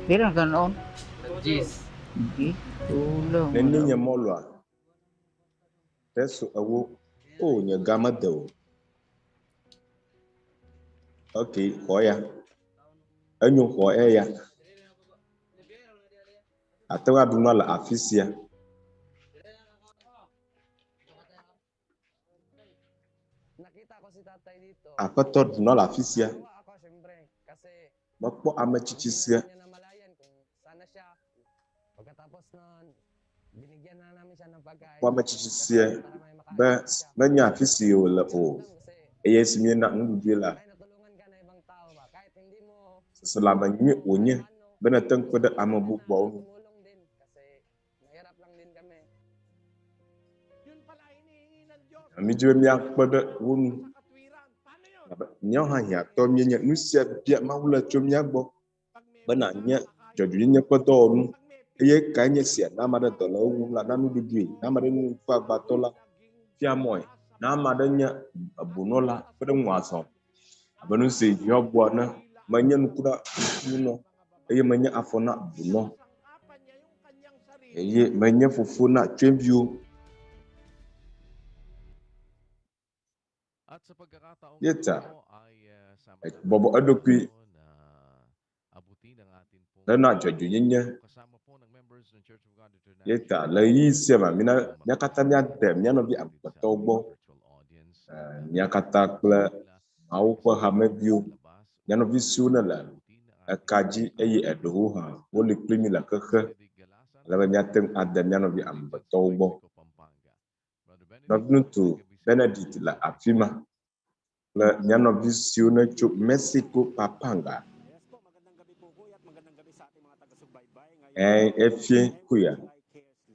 Pila kanon? Jis. Di. Ulang. neni nya molwa peso awo o nya gama do okay hoya enyu hoya ya atawa dunwa la afisia Nakita ko si tatay dito. apa to dunwa la afisia Ako siyempre kasi makpo amachichisia namalayan kung sana siya pagkatapos nun binigyan na namin siya ng pagkain. kwa amachichisia ba nya afisia la o eyesimi na ngudwe la selama nyo unya benatang pada ama bubaw kami juga miak pada nyaw hanya to minya nusia dia maula cumnya bo benanya jadinya peton ye kanya sia nama da tolo la nanu dudui nama da fa batola fiamoy nama adanya bunola pada ngwaso abanu se yobo na manyan kuda nuno ye manya afona buno ye manya fufuna twembio At sa pagkakataong yeta ito ay sama-sama bobo adopi na abutin ang atin pong lana jojunya kasama po ng members ng Church of God International yeta la yisema mina nyakata nya dem nya no bi abatobo virtual audience. nyakata kla au pa hamebio nya no visuna la kaji ayi adoha woli klimi la kaka la nyateng adem nya no bi abatobo nabnutu Benedict la afima la nya no visuna chu Mexico papanga efie kuya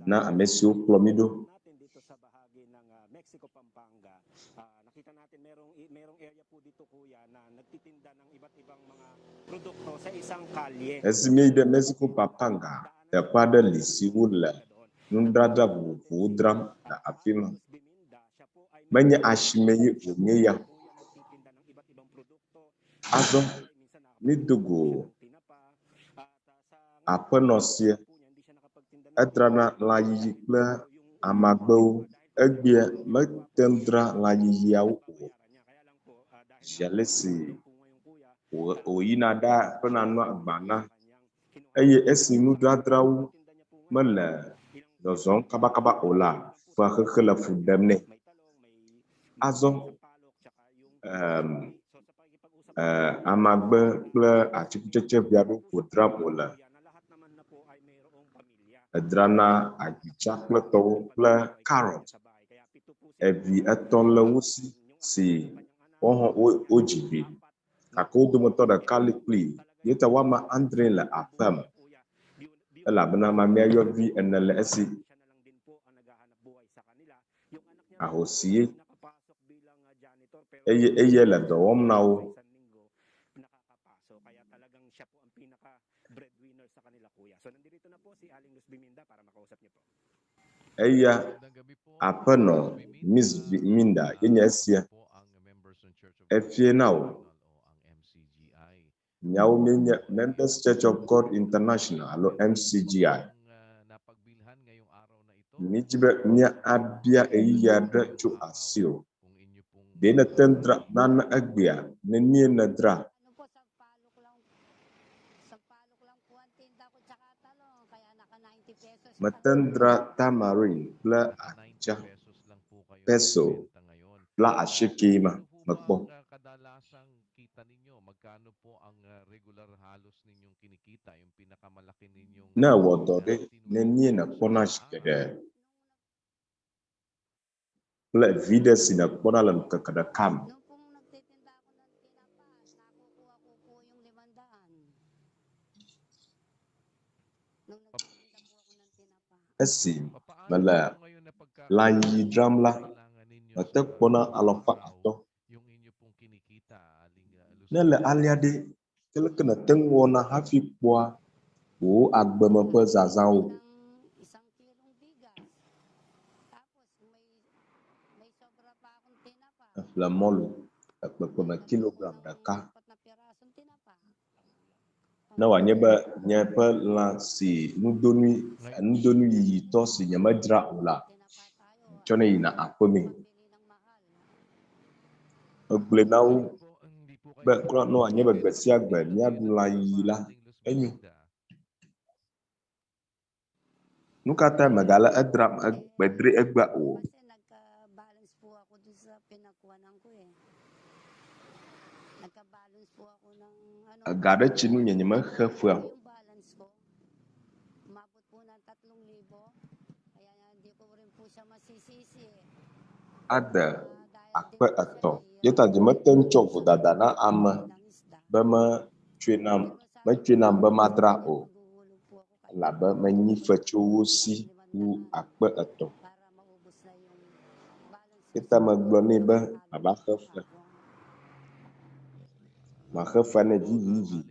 na amesio plomido dito sa bahagi ng Mexico, Pampanga. Nakita natin merong area po dito kuya na nagtitinda ng iba't ibang mga produkto sa isang kalye. esimi de Mexico papanga te pada lisiwula nundrada vudram na afima manya ashmeyi unyeya azo midugo apenosia etrana layi kla amagbo egbia metendra layi yawo jalesi oyinada penanu agbana eye esinu dradrawu mele dozon kaba ola fa khela fudemne azo amagbe kple atikutsetse biaɖo ƒodram wole edrana agbitsa kple tɔwo kple carrot evi etɔ̃ le wo si wodzi gake wo dometɔ ɖeka li kpli yeta woame andre le aƒea me elabena mamea yɔvi ene le esi ahosie eye le dɔ wɔm na wo eya aƒenɔ Miss Minda yenye esia efie na wo nyawo menye Members Church of God International alo MCGI mijibe mia abia eyiya ɖe tso asi o de ne tendra nane egbea ne nie ne dra metendra tamarin kple atsa peso kple ashikima mekpɔ Kadalasang kita ninyo, magkano po ang regular halos ninyong kinikita, yung pinakamalaki ninyong ne wɔ dɔ ɖe ne nie ne kpɔna geɖe kple viɖe si ne kpɔna le ŋkeke ɖeka me esi mele lãnyi dzram la mete kpɔna alɔfa atɔ̃ ne le alia ɖe keleke nete ŋu wɔna hafi kpɔa wo agbeme ƒe zazãwo eƒle mɔlu ekpekpeme kilogram ɖeka ne wòanye be nye ƒe lã si nudonui yiyitɔ si nyemedzra o la tsɔ ne yina aƒeme egblɔe na wo be klɔ ne wòanye be gbe sia gbe míaɖu lã yiyi la enyo nu ka ta megale edram gbedre egbea o ega ɖe tsi nu nye mexe fea ade akpe etɔ̃ yeta dzi mete ŋu tsɔ vodada na ame be Machinam Bamadra o Laba Mani Fachusi u Akba Ato. Kita maglone ba Abahafa. Mahafa na vivi.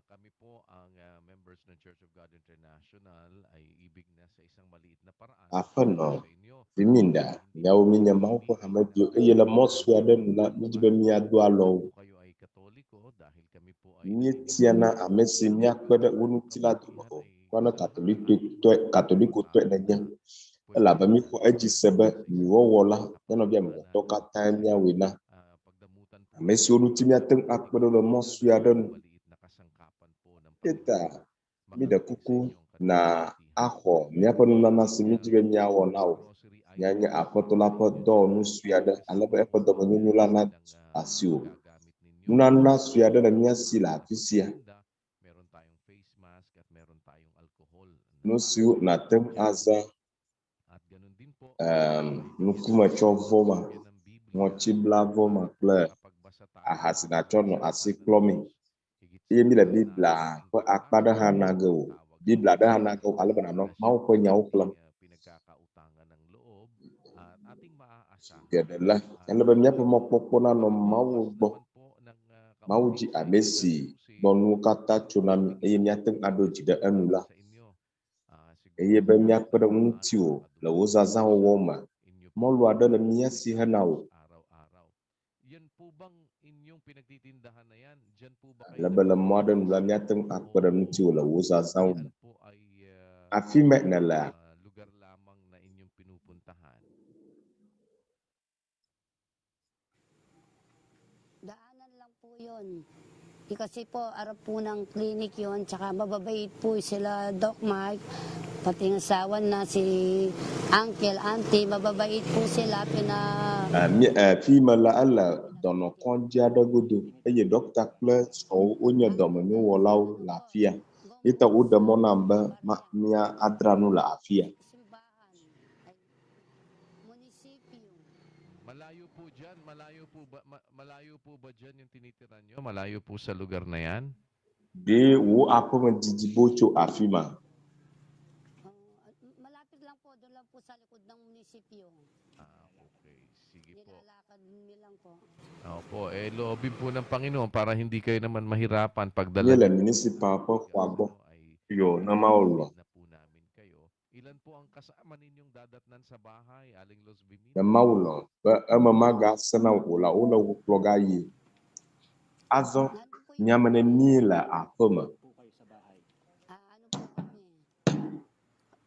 Kami po ang members ng Church of God International ay ibig na sa isang maliit na paraan Apa no? Viminda. Yaw minya mau ko hamadyo. Yela moswa den na mijibe miadwa lo. kayo ay Katoliko dahil kami po ay Nyetiana amesi miakbada unutila dumo. Kwana Katoliko to na nya. La ba mi ko aji sebe mi wowola. Yana bia mi to ka time ya wina. Amesi unutimia teng akbada lo moswa den. Kita mida kuku na aho miapa nuna simijibe miawo nao. Nyanya apotola do nusuada alaba epodo nyula na asio. Nuna suada na miasila fisia. Nusu na tem aza nukuma chovoma mochibla voma kle ahasina chono asiklomi. Iya mila bibla ko akpada hanago. Bibla da hanago alaba na mau ko nyau klam. Adalah yang lebih banyak pemopokona no mau ji amesi bonu kata tsunami ini nyateng ado jida anula iya banyak pada untio la uzaza woma mau lu ada lemia si hanau lebih lemah dan lam nyateng pada untio la uzaza woma afi maknala yun. Kasi po, arap po ng clinic yun, tsaka mababait po sila Doc Mike, pati ng asawan na si Uncle, Auntie, mababait po sila, Fima la ala dono konja da gudu, eye dokta kle so onye domenu walau lafia. Ita uda monamba mia adranu la afia. Malayo po ba dyan yung tinitira nyo? Malayo po sa lugar na yan? De wo ako mandidibocho afima. malapit lang po, doon lang po sa likod ng munisipyo. Okay. Sige po. Nilalakad nilang po. Opo, loobin po ng Panginoon para hindi kayo naman mahirapan pagdala. Yela municipal po kwago. Yo na maulo. Ilan po ang kasama ninyong dadatnan sa bahay, Aling Los Bimini? Na maulo, ba amamaga sana ula uplogayi. Azo nyamane nila afama. Ano po kami?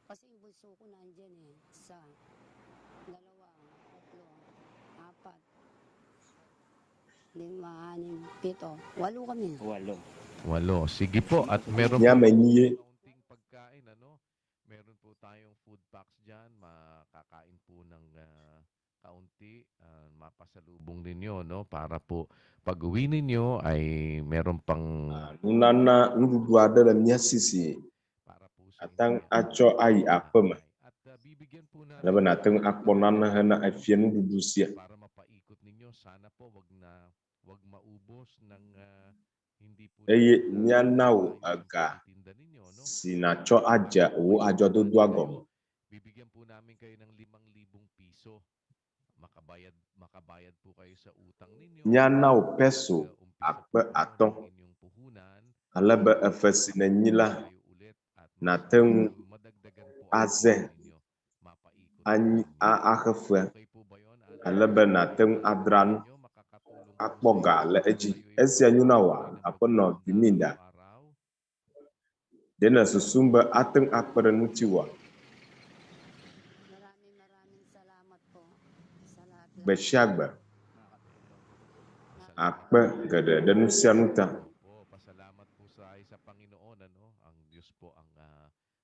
Kasi yung bunso ko nandyan sa 2, 3, 4, 5, 6, 7, 8 kami. 8. Sige po, at meron Nyamane pagkain, ano? Meron po tayong food packs dyan, makakain po ng kaunti, mapasalubong ninyo, no? Para po pag-uwi ninyo ay meron pang nunana nuduada na miasisi. Atang acho ai apema. Laban atang akponana hana afian nudusia. para mapaikot ninyo. Sana po wag maubos ng hindi po Eye nyanau aga. Sinacho aja u ajo do duagom. Bibigyan po namin kayo ng 5,000 piso. Makabayad po kayo sa utang ninyo. Nyanau peso akpe atong. Alaba afasina nyila. Nateng aze. Anyi ahafa. Alaba nateng adran. Akboga le eji. Esi anyunawa apono biminda. Dena susumba ateng akpada nutiwa. Maraming salamat po sa lahat. Besyagba. Akpa gada denusia nuta. Pasalamat po sa Panginoon, ano? Ang Diyos po ang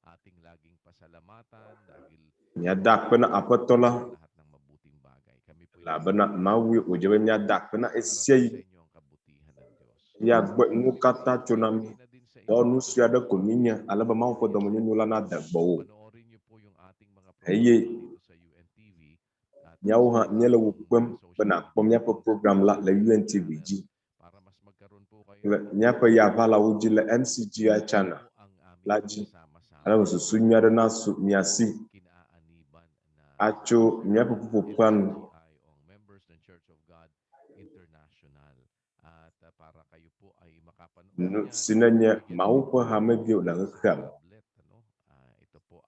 ating laging pasalamatan dahil Nyadak pena apatola. lahat ng mabuting bagay. Kami po Labana mawi ujabe nyadak pena esiyai. Yagba nukata tsunami. Donu siada kuminya alaba mau ko domo nyula na dagbo. Heye. Nyauha nyela wupem bena pomnya po program la UNTV ji. para mas magkaroon po Nyapa ya vala uji le MCGI channel. Laji. Ala mususunya na su miasi. Acho nyapa pupupan. Members ng Church of God International. At para kayo po ay makapanood Sinanya mau pa hamagyo na ngakam.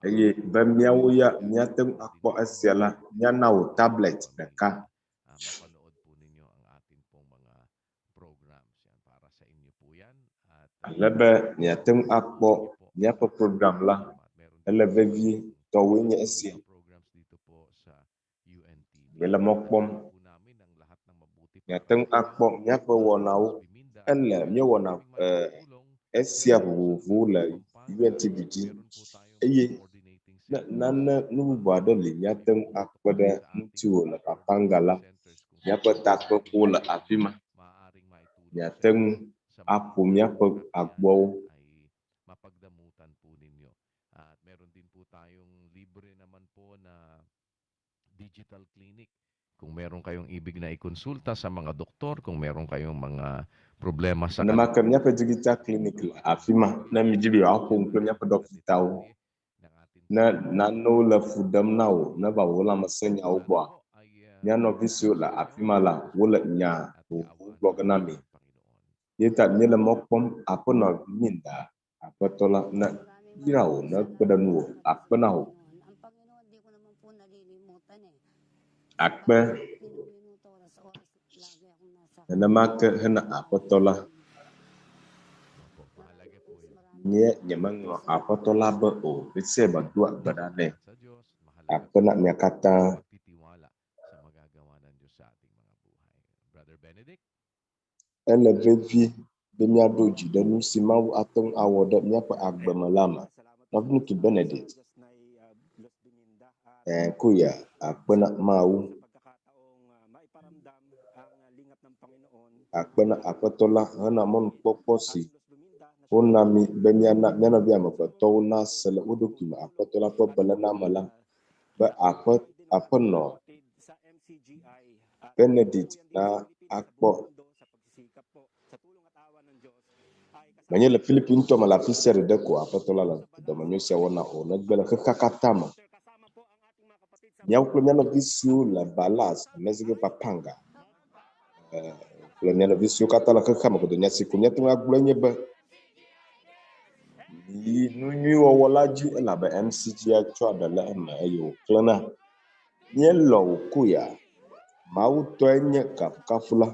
Eye bamiyawo ya nyateng akpo asyala nyanaw tablet na ka. mapanood po ninyo ang ating pong mga programs. Yan, para sa inyo po yan. At Alaba nyateng akpo nyapa program la. Elevevi tawenya asya. programs dito po sa UNTV. Yela mokpom. Nyateng akpo nyapa wonaw. Ele mye wonaw asya vuvu la UNTV. Eye nana nubada li nyateng akpada ntiwo la kapangala. Nyapa takpo pula apima. Nyateng apo nyapa agbo. Mapagdamutan po ninyo. At meron din po tayong libre naman po na digital clinic. Kung meron kayong ibig na ikonsulta sa mga doktor, kung meron kayong mga problema sa Namakam nyapa digital clinic la afima na mijibi apo nyapa dokitaw. Na nano la fudam nao na ba wala masenya ubwa. Nyano visio la afima la wala nya blog nami. Yeta nyela mokpom apa na minda apa tola na irao na pedanu apa naho. Akba na maka hena apa tola. Nye nyemang apa tola ba o bisa ba dua badane. Apa nak nya kata sa magagawa ng Diyos sa ating mga buhay. Brother Benedict? elevevi bemia doji danu simau atong awoda nya pa agba malama. Navnu ki Benedict. Kuya akba nak mau. Akba nak apa tola hana mon poposi. Nami bemia nak nyana bia ma to na sele uduki ma apa tola pa balana mala. Ba apa no. Benedict na akpo. Manye la Philippine to mala fisere de ko apa tola la do manyo se wona o na bela kakatama. Nyaw ko nyana visu la balas mezige papanga. Ko nyana visu katala kakama ko do nyasi ko nyatu ngagulanye ba. Ni nunyu wolaji la ba MCG actual da la ma ayo klana. Nyelo kuya. Mau to enya kafula.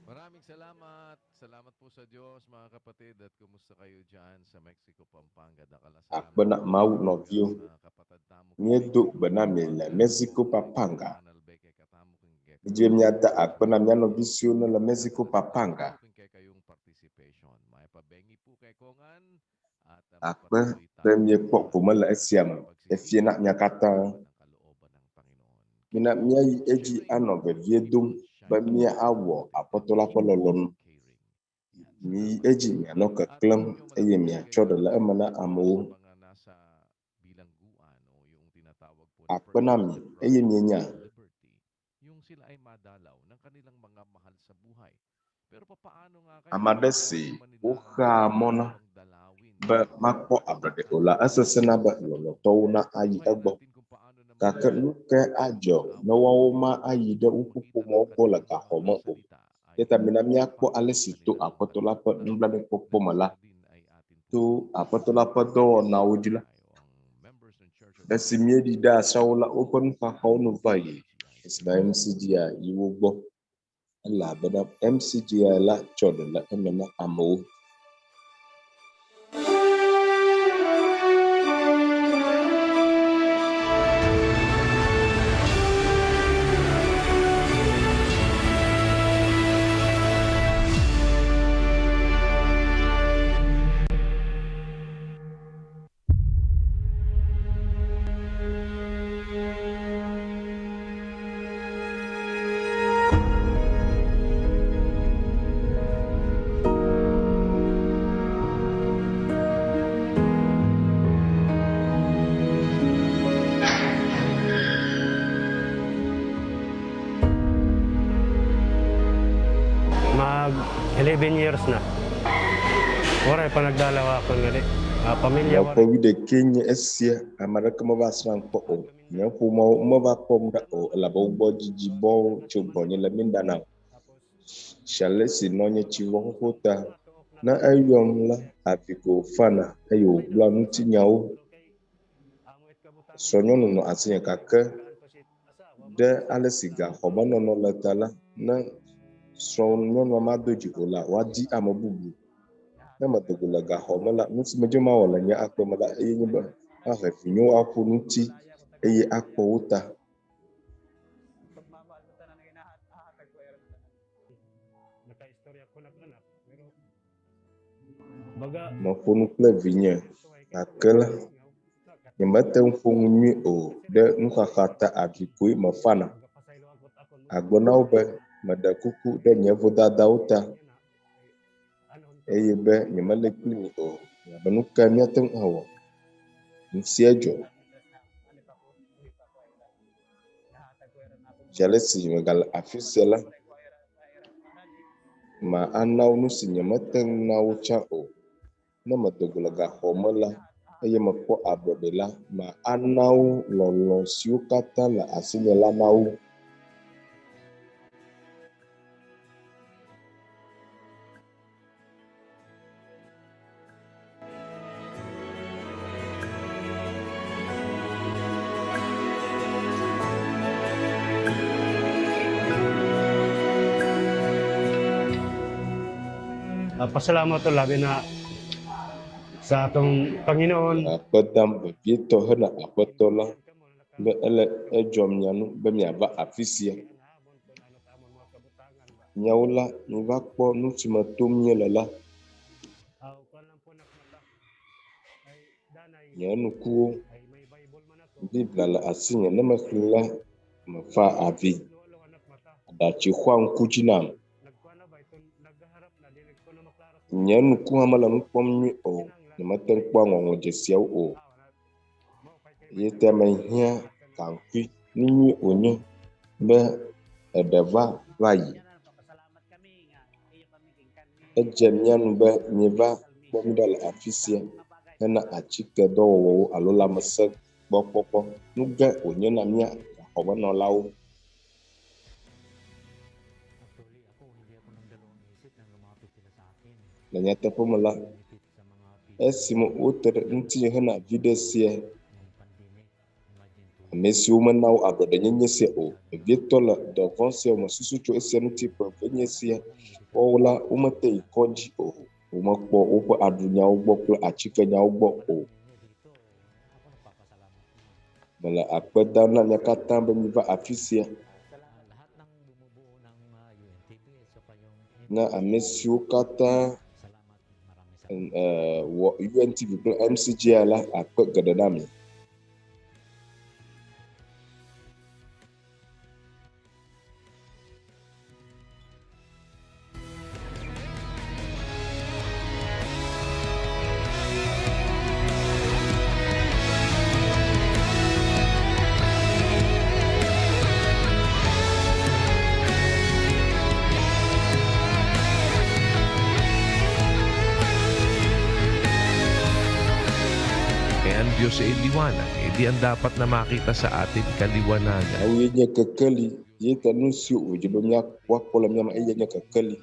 Maraming salamat. Salamat po sa Diyos, mga kapatid. At kumusta kayo dyan sa Mexico, Pampanga? Akba nak mau no view. Nyedo banami la Mexico Papanga. Jem nyata akba na nyano visio na la Mexico Papanga. Akba premier pok pumala esiam. Efie nak nyakata. Mina miai eji ano be viedum. Ba mia awo apotola pololon. Mi eji mi anoka klam eye mi achoda la emana amu. Akpanami eye mi nya. Yung sila ay madalaw ng kanilang mga mahal sa buhay. Pero paano nga kaya Amadesi uka mona ba makpo abrade ola asasana ba lolo tona ayi agbo. Kaka nuke ajo no wawoma ayi de upupu mo kola ka homo o. Yeta minami akpo alesitu apotola pa nblame popo mala. Tu apotola pa do na ujila. Dasi miedi da saula open pa haunu vayi. Isla MCGI iwugbo. La bada MCGI la chodo la emena amo. mag 11 years na. Waray pa nagdalawa ako nga di. Pamilya ko wide Kenya esia amara kama basran ko o nya fu mo ba ko da o la bo bo jiji bo chubo ni la mindana shale si no nya chi wo ko ta na ayom la afiko fana ayo bla nuti nyawo sonyo no asinya kaka de alesiga hobono no la tala na sonyo no ma doji ola wadi amabubu na madogula ga homala nuti majuma wala nya akpo mala eyi ba a refinyo apo nuti eyi akpo uta mafonu kple vinye akela nyemete mfonu nyi o de nukhata akikui mafana agbona ube madakuku de nyevo dada uta eye be nyemele klini o yabanu kamyaten hawo nsiejo jalesi megal afisela ma anaw nusi nyemeten naucha o na madogula ga homala eye mapo abodela ma anaw lolo siukata la asinyela naw pasalamat to labi na sa atong Panginoon. Apadam bito hana apatola be ele ejom nyanu be miaba afisia nyaula nivakpo nuchimatum nyelala nyanu kuo bibla la asinya na makhila mafa avi adachi khwang kujinam nyanu kuwa mala nukpom nyi o nyamaten kwa ngongo jesiaw o yete mahia kankwi ninyi onye be edeva vayi ejem nyanu be nyeva bomidal afisia na achike dowo alola mase gbokpokpo nuga onye na mia hobono lawo nanyata pomala esimo uter nti hana videsie amesi umanaw abode nyenyese o vitola do vonse mo susucho esenu tipo nyenyese ola umate ikonji o umakpo upo adunya ugboklo achikenya ugbo o bala akpeda na nyakata be miva afisia na amesi ukata UNTV MCG la akpe gadadami Diyos ay liwanag, di ang dapat na makita sa atin kaliwanagan. Awinya kakali, yeta nusio ujibamya wakola mnyama enya kakali.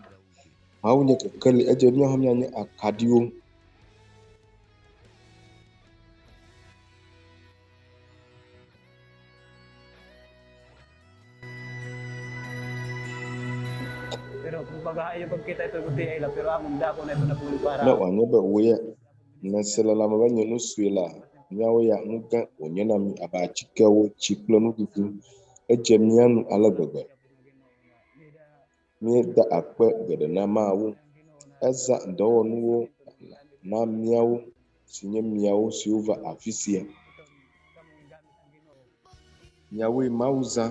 Awunya kakali ajanya hamnya akadio. Pero kung pag-aayo pagkita ito kuti ay la pero among dako na ito na pulo para. Na wanya ba uya na sala lama banya nusuila. Nyawo ya nuga onyana mi abachikewo chiklo nudufu ejemianu alagbaga ni da akpe gede na mawu eza ndowo nuwo na miawu sinye miawu silva afisia nyawo mauza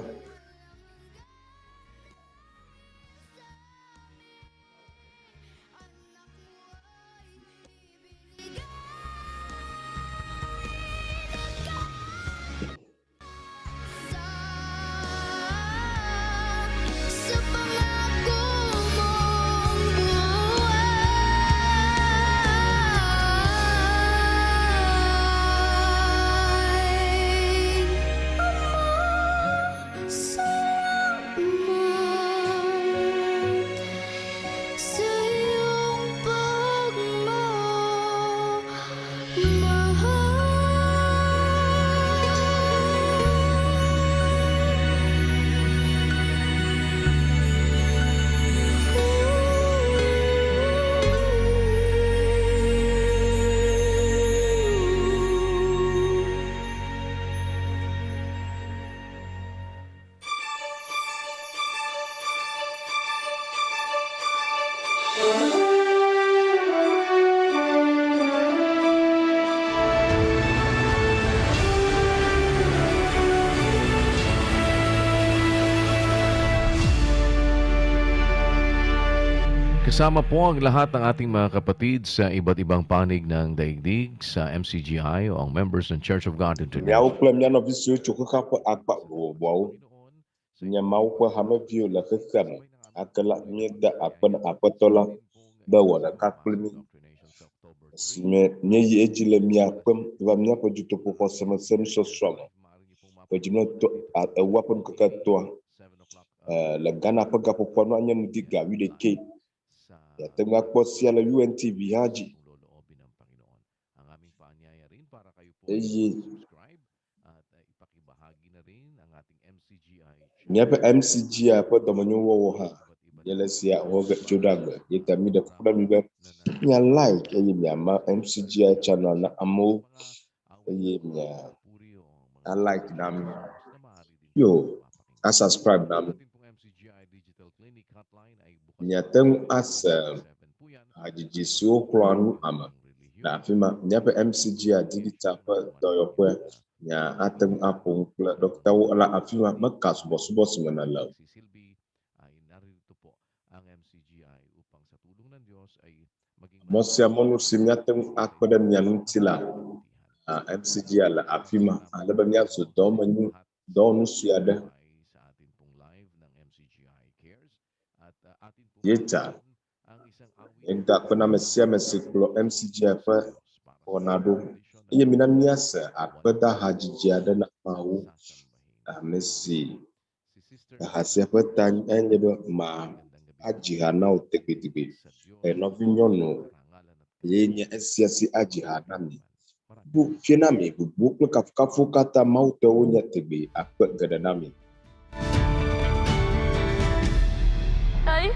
Kasama po ang lahat ng ating mga kapatid sa iba't ibang panig ng daigdig sa MCGI o ang members ng Church of God International. Miao klam ya no visio chuka ka pa akpa bo. Nya mau pa hame view la kham. Akala mi da apan apatola da wala ka klimi. Sime nye ye ejile mi akwam va mi apo juto po sama sem so strong. Pajino to a weapon ko ka to. La gana pa ga po no anya mudiga wi de ke. Ya tengah posia la UNTV haji. Nyapa MCGI apa tamanyo wo ha. Yela sia hoga jodaga. Yeta mi da kuda mi ba. Nya like ayi mi ama MCGI channel na amo. Ayi mi I like nam. Yo, I subscribe nam. Nyateng as ajiji so klanu ama na afima nyapa MCGI digital pa doyo kwa nya atem apong Dr. Wala afima makas bos ngana law. Mosya monu simyateng akpadam yan tila MCGI la afima alaba nya so domanyu donu siada Yeta, engka pernah mesia mesiklo MCGI fa Ronaldo. Ia minam niasa apa dah haji jiada nak mau Messi. Hasil pertanyaan jadi ma haji hanau tepi-tepi. Novinyono, ia siasi haji hanami. Bu finami bu bukle kafu kata mau tahunya tepi apa gadanami. Tay,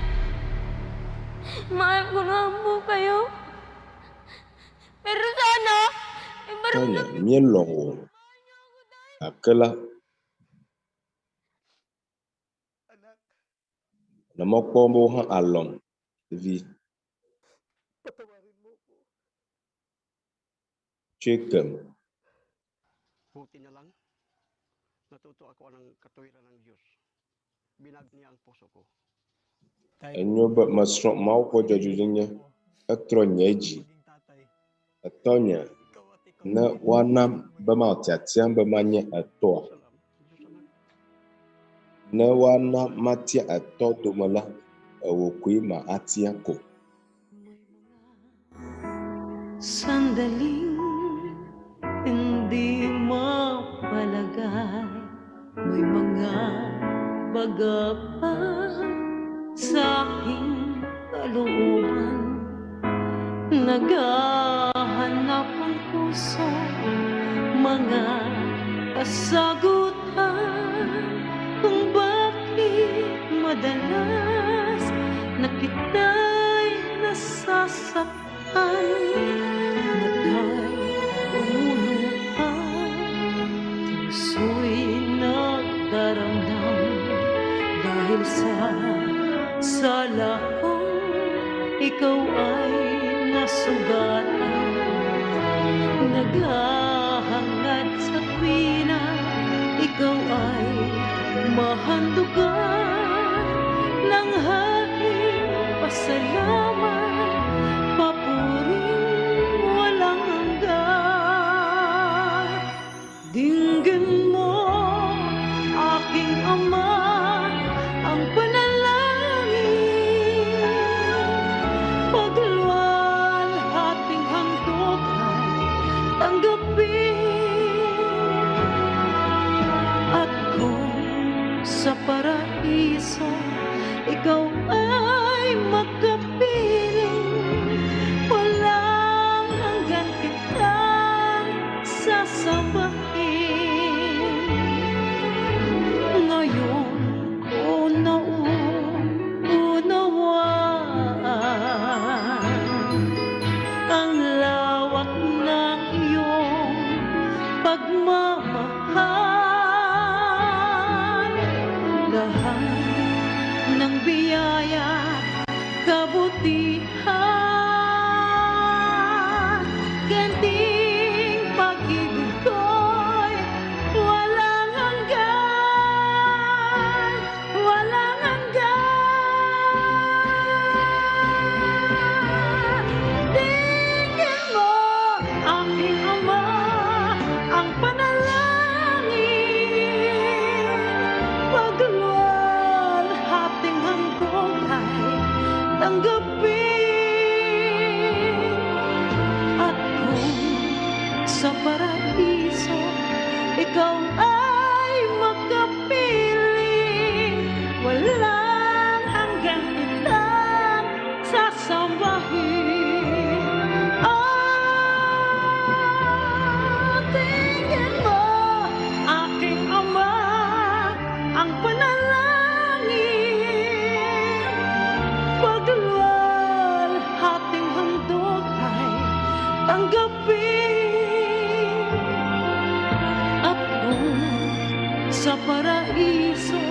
mahal ko nga po kayo. Pero sana, Tanya, mien longo. Akala. Nama kombo hang alon. Vi. Chicken. Buti na lang, natuto ako ng katuwiran ng Diyos. Binag niya ang puso ko. Enyo ba masrok mau ko jajujinya atro nyeji atonya na wana ba mau tiatian ba manye ato na wana matia ato to mala awokui ma atia ko Sandaling hindi mapalagay, may mga baga pa sa aking kalooban. Naghahanap ang puso, mga kasagutan, kung bakit madalas na kita'y nasasaktan. Mata'y umuluhan, puso'y nagdaramdam dahil sa lakong ikaw ay nasugatan. Naghahangad sa tuwina, ikaw ay mahandugan ng aking pasalamat, papuring walang hanggan. Dinggin mo, aking Ama, ang panalangin. Pagluwalhating handog ay tanggapin. At kung sa paraiso ikaw ay magkapiling, walang hanggan kitang sasambahin. Ngayon ko naunawaan ang lawak ng iyong pagmamahal. Lahat ng biyaya kabutihan. Ganting pag-ibig ko'y walang hanggan, walang hanggan. Tingin mo, aking ama, ang panalangin. Pagluwalhating handog ay tanggapin. At kung sa paraiso ikaw ay makapiling, walang hanggang kitang sasambahin. Tingin mo, aking ama, ang panalangin. Pagluwalhating handog ay tanggapin. At kung sa paraiso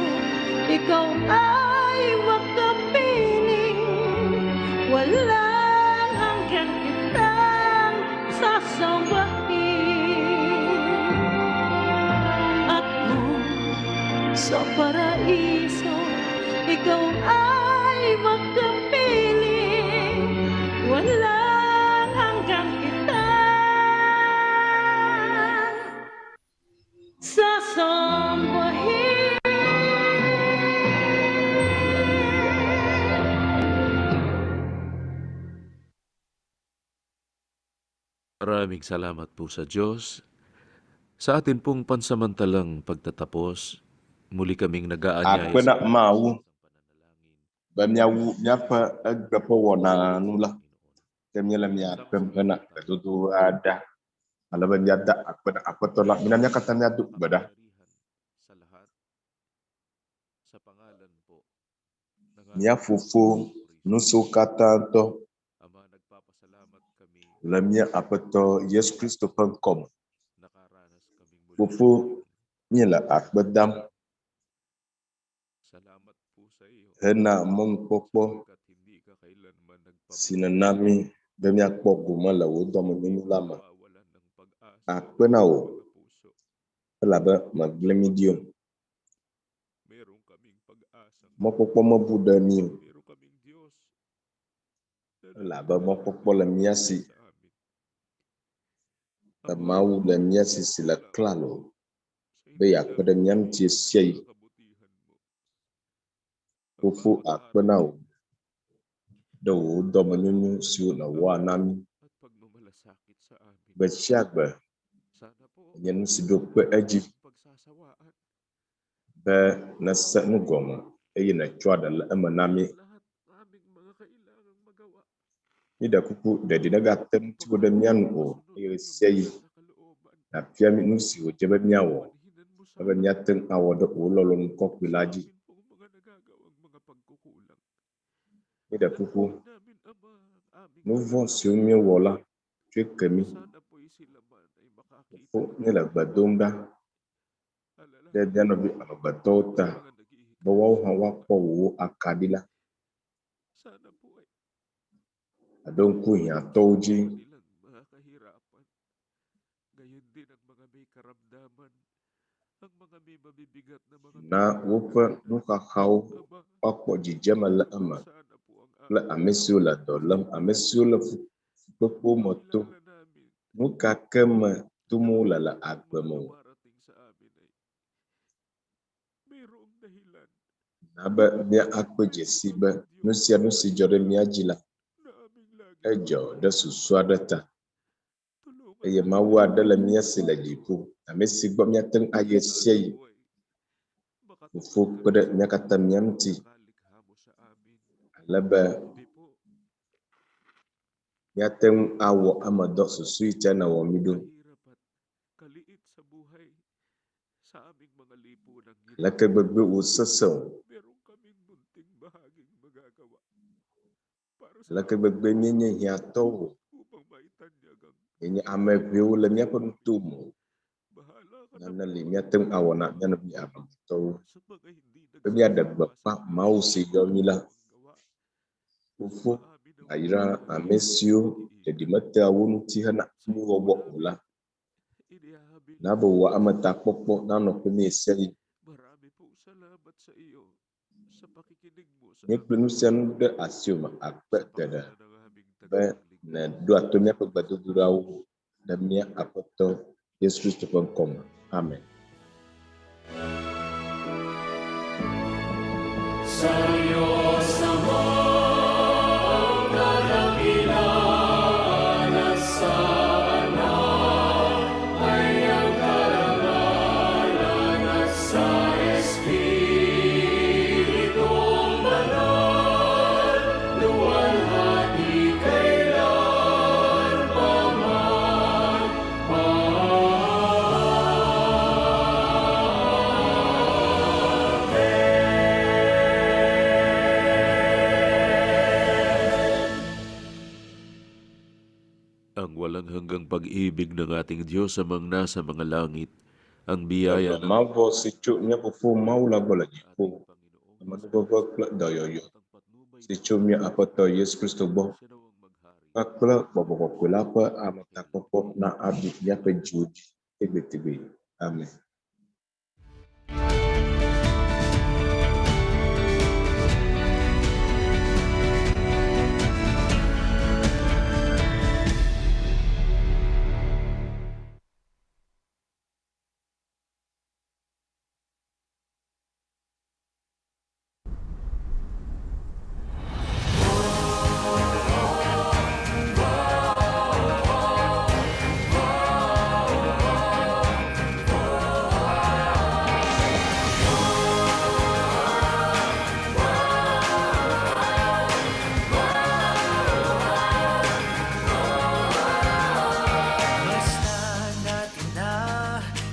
ikaw ay makapiling, walang hanggang kitang sasambahin. At kung sa paraiso ikaw ay makapiling, walang hanggang kitang sasambahin. Maraming salamat po sa Diyos. Sa atin pong pansamantalang pagtatapos, muli kaming nag-aanyaya Akpena mau bamyawu nyapa agapa wana nula kemyela mya pemkena tutu ada alaba nyada akpena apatola minamnya katanya duk bada sa lahat. Sa pangalan po mya fufu nusu kata to Ama, nagpapasalamat kami lamya apato Yesus Kristo pangkom nakaranas kaming muli. fufu nyela akbadam Salamat po sa iyo. hena mong popo Kat hindi ka kailanman sinanami bamya pogu malawu domo lama nagpapawalan ng pag-asa akpenawo sa puso. alaba maglemidium Meron kaming pag-asa. mopopo mabudami Meron kaming Diyos. alaba mopopo lamyasi Sa amin. tamau lamyasi sila klalo be akpeda nyamti sei Kabutihan mo. fufu akpenau do domo nyunyu siu na wanami At pagmamalasakit sa amin. besiagba Sana po nyen sidok pe aji pagsasawaan be nasa nugoma eyi na chwada la emanami lahat aming mga kailangang magawa. ida kuku da dinaga tem tibo da mian o eyi sei na piami nusi o jebe miawo Manhinan mo sa aba nyateng awo da o lolong kokwilaji amin pong mga nagagawang mga pagkukulang. ida kuku Namin, Ama, ang aming nuvon siu mi wola chwe kemi sana po'y sila man ay makakita fu ng nila badumda alala da dano bi abatota mga nag-iihik. bawaw hawa po wo akadila Sana po ay adon ku ya toji nilang mga kahirapan. Gayon din ang mga may karamdaman, ang mga may mabibigat na mga na wupa nuka hau Ama, akpo jijama la ama sana po ang la amesu la dolam amesu la fupo moto kailangan namin. nuka kema tumu la la akbemo Dumarating sa amin ay mayroong dahilan naba mia akpo jesi ba nusia nusi jore mia jila na aming lagi ejo da suswada ta tulungan. eye mawa da la mia sila jipu amesi gba mia teng aye sei Po ay ufu pada mia kata miamti makalikha mo sa amin. alaba Hindi po mia teng awo amado susui chana wa midun kahirap at kaliit sa buhay sa aming mga lipunang laka bebe usasaw meron kaming munting bahaging magagawa para sa laka bebe minya hiato upang maitanyag ang enya ame biu la mia pun tumu bahala ka nana li mia teng awo na nyana mia to sa mga hindi bebe ada nagsasawa bapa mau si yomila gawa. Fufu ayira amesio jadi mata wonu ti hana mu wobo ula. Na bawa amata popo na no kuni seri. Ni pronuncian de asioma akpete da. Ba na do atomia pagbadu durau da mia apoto Yesus Kristo kom. Amen. Sa'yo samang kadakilaan at sana ay ang karangalan at sa Espiritong Banal, luwalhati kailan paman. Ang walang hanggang pag-ibig ng ating Diyos amang nasa mga langit, ang biyaya ng Mavo si chumia fufu maula bola jipo. Manubo klak dayoyo. Si chumia apoto Yesus Kristo bo. Kakla bobo kulapa amata popo na abi ya pejuji. Tibi. Amen.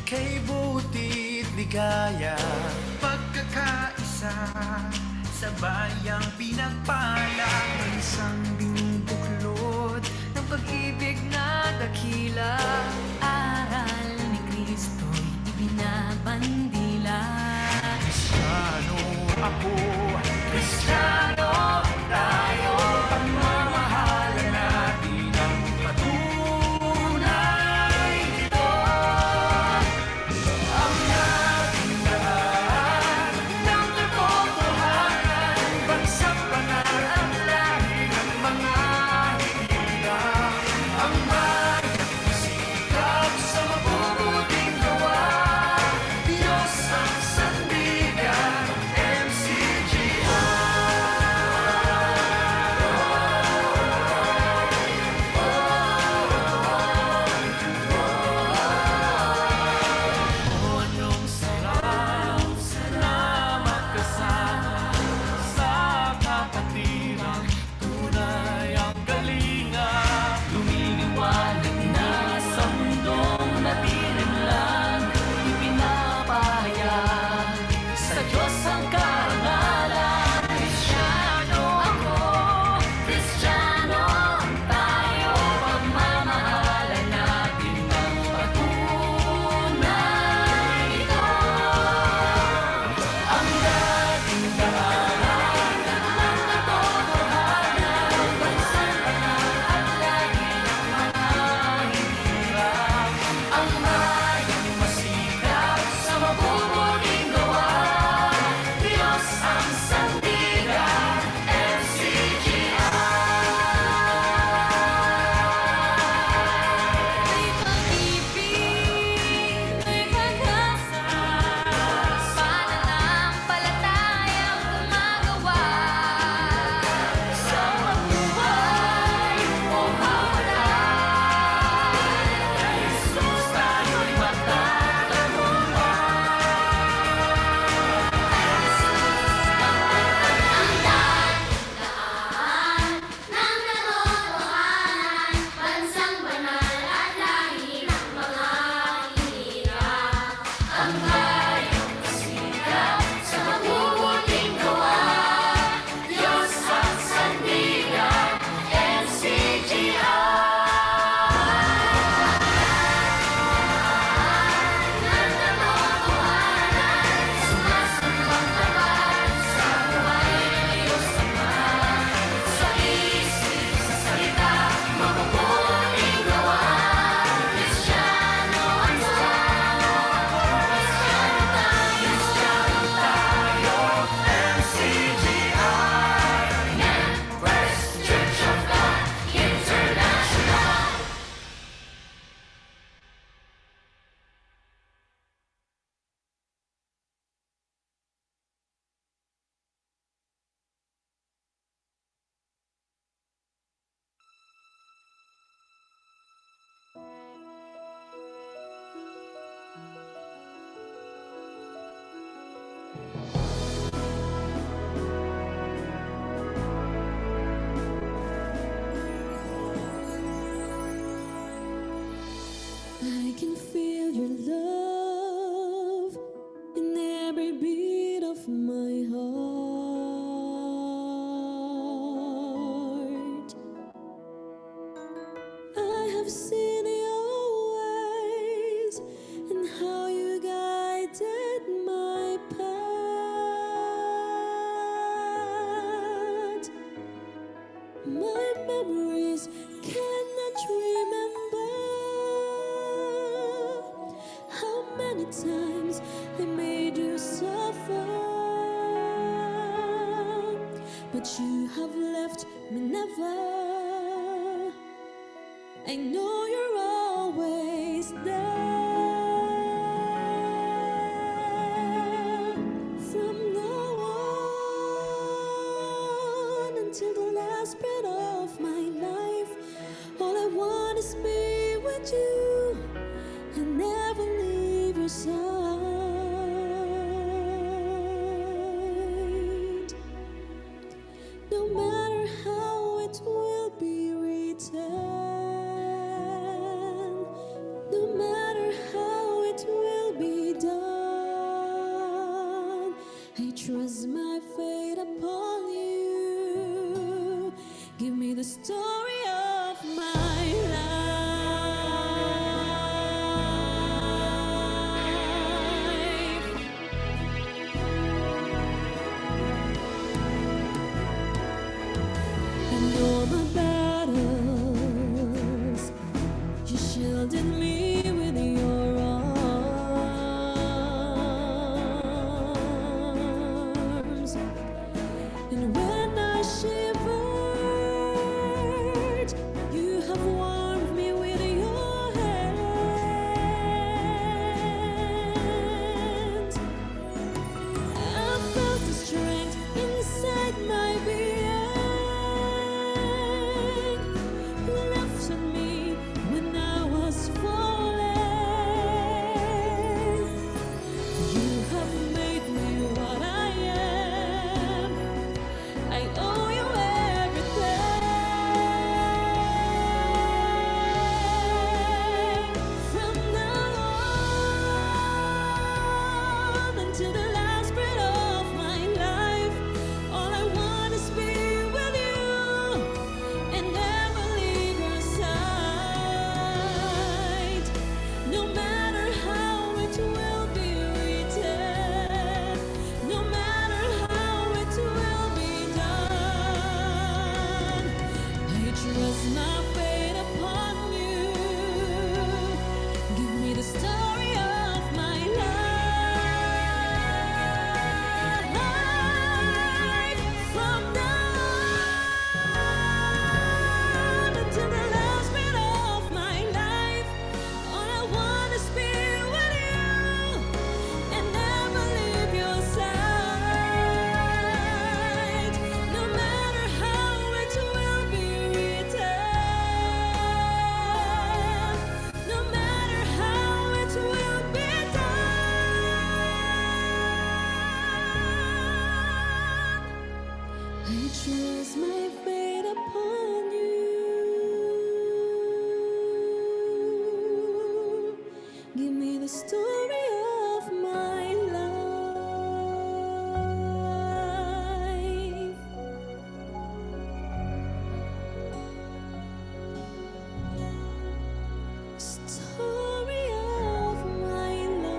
Kay buti't ligaya, pagkakaisa sa bayang pinagpala, isang binubuklod ng pag-ibig na dakila. Aral ni Kristo'y ibinabandila. Kristiyano ako, Kristiyano tayo, pagmamahalan natin ang patunay ito. Ang ating lahat ng katotohanan, bansang banal at lahi ng mga hinilang. Ang bayang masikap sa mabubuting gawa, Diyos ang sandigan, Onong salamat kasama sa kapatiran, tunay ang galinga. Lumiliwanag na sa mundong natirinlan, ipinapahayag sa Diyos ang karangalan. Kristiyano ako, Kristiyano tayo, pagmamahalan natin ang patunay ito. Ang dating daan ng katotohanan, bansang banal at lagi ng mga hirap. Ang bayang masikap sa mabubuting gawa, Diyos ang sandigan, May pag-ibig, may pag-asa, pananampalatayang gumagawa. Sa mabuhay o hawlan, kay Jesus tayo'y magtatagumpay. Jesus, magtatagumpay. but you have left me never. I know you're always there. From now on until the last breath of my life, all I want is be with you and never leave your side. No matter how it will be written, no matter how it will be done, I trust my fate upon you. Give me the story of my life. And all my battles, you shielded me with your arms. And when I shivered, you have warmed me with your hands. I felt the strength inside my being. You lifted me when I was falling. You have made me what I am. I owe you everything. From now on until the last breath of my life, all I want is be with you and never leave your side. No matter how it will be written, no matter how it will be done, I trust my fate upon you. Give me the story of my life. From now on until the last breath of my life, all I want is be with you and never leave your side. No matter how it will be written, no matter how it will be done, I trust my fate upon you. Give me the story of my life. Story of my life.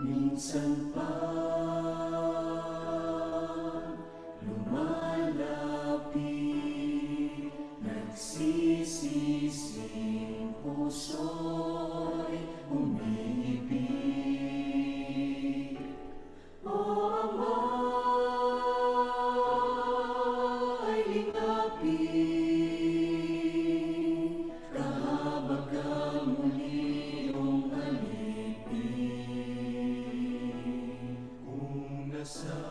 Minsan pa lumalapit, nagsisising puso'y umiibig. O Ama, ay lingapin, kahabagang muli iyong alipin. Kung nasasaktan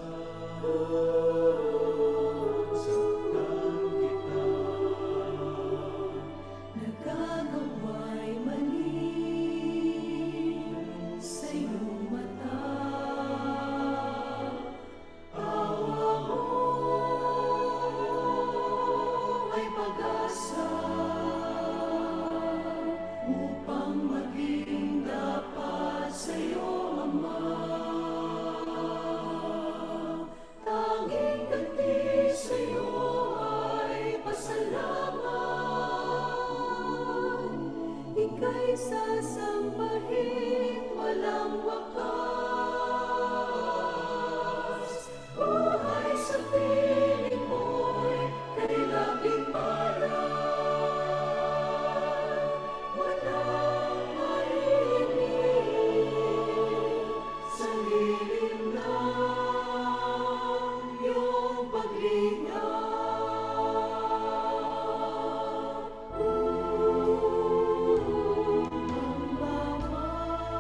kita, nagagawa'y mali sa iyong mata. Awa mo ay pag-asa upang maging dapat sa iyong Ama. Tanging ganti sa iyo ay pasalamat. Ika'y sasambahin walang wakas. Buhay sa piling mo'y kay laging parang walang marinig sa lilim ng iyong paglinga. Ang bawat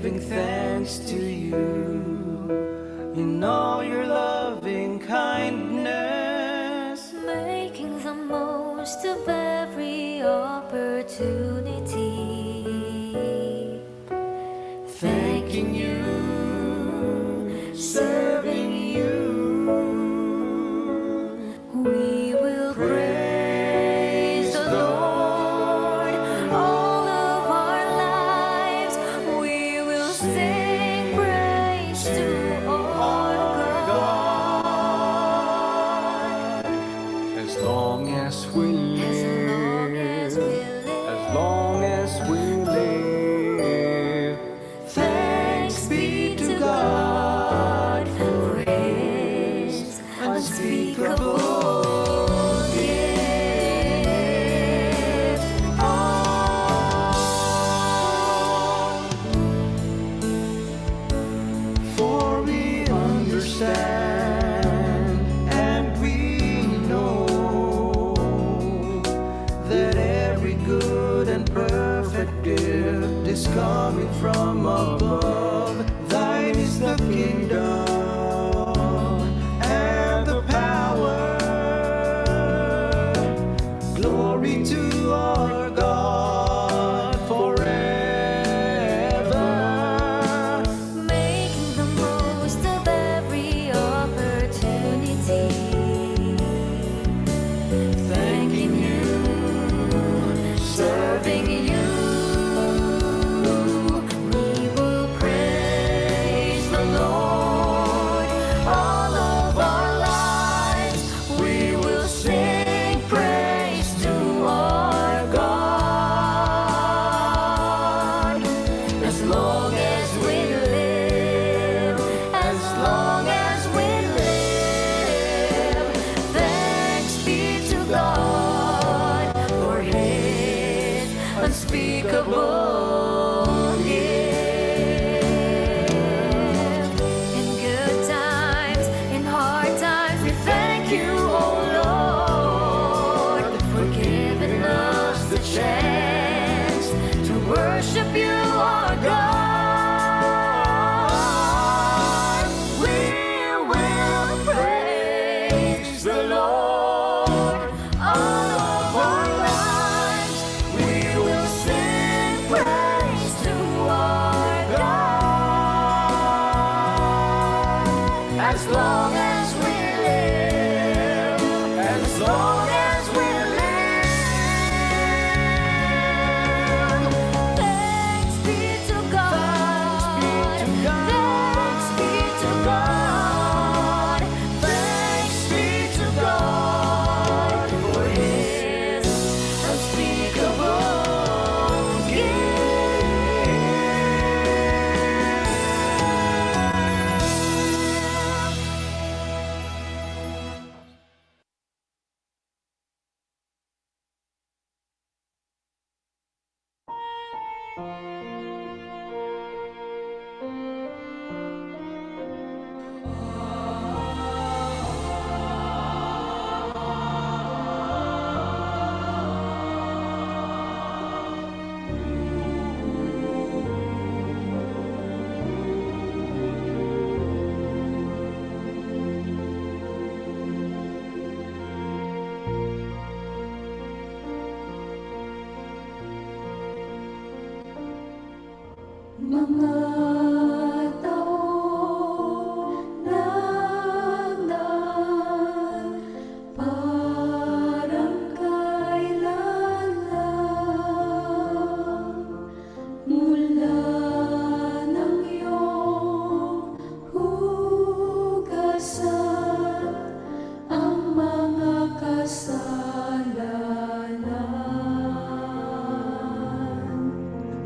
giving thanks to you in all your loving kindness, making the most of every opportunity, thanking you, serving you. we will praise the Lord all of our lives. We will sing praise to our God. As long as we live, as long as we live, thanks be to God for His unspeakable gift. For we understand and we know that every good and perfect gift is coming from above. Thine is the kingdom and the power. Glory to our God forever. Making the most of every opportunity, Thanking you, serving you. we will praise the Lord all of our lives. We will sing praise to our God. As long as we live, as long as we live, thanks be to God for His unspeakable gift. In good times, in hard times, we thank you, oh Lord, for giving us the chance to worship you, our God. We will praise the Lord all of our lives. We will sing praise to our God. As long as we live, as long as we live, thanks be to God. Thanks be to God. Thanks be to God for His unspeakable mga taong nagdaan, parang kailan lang mula ng iyong hugasan ang mga kasalanan.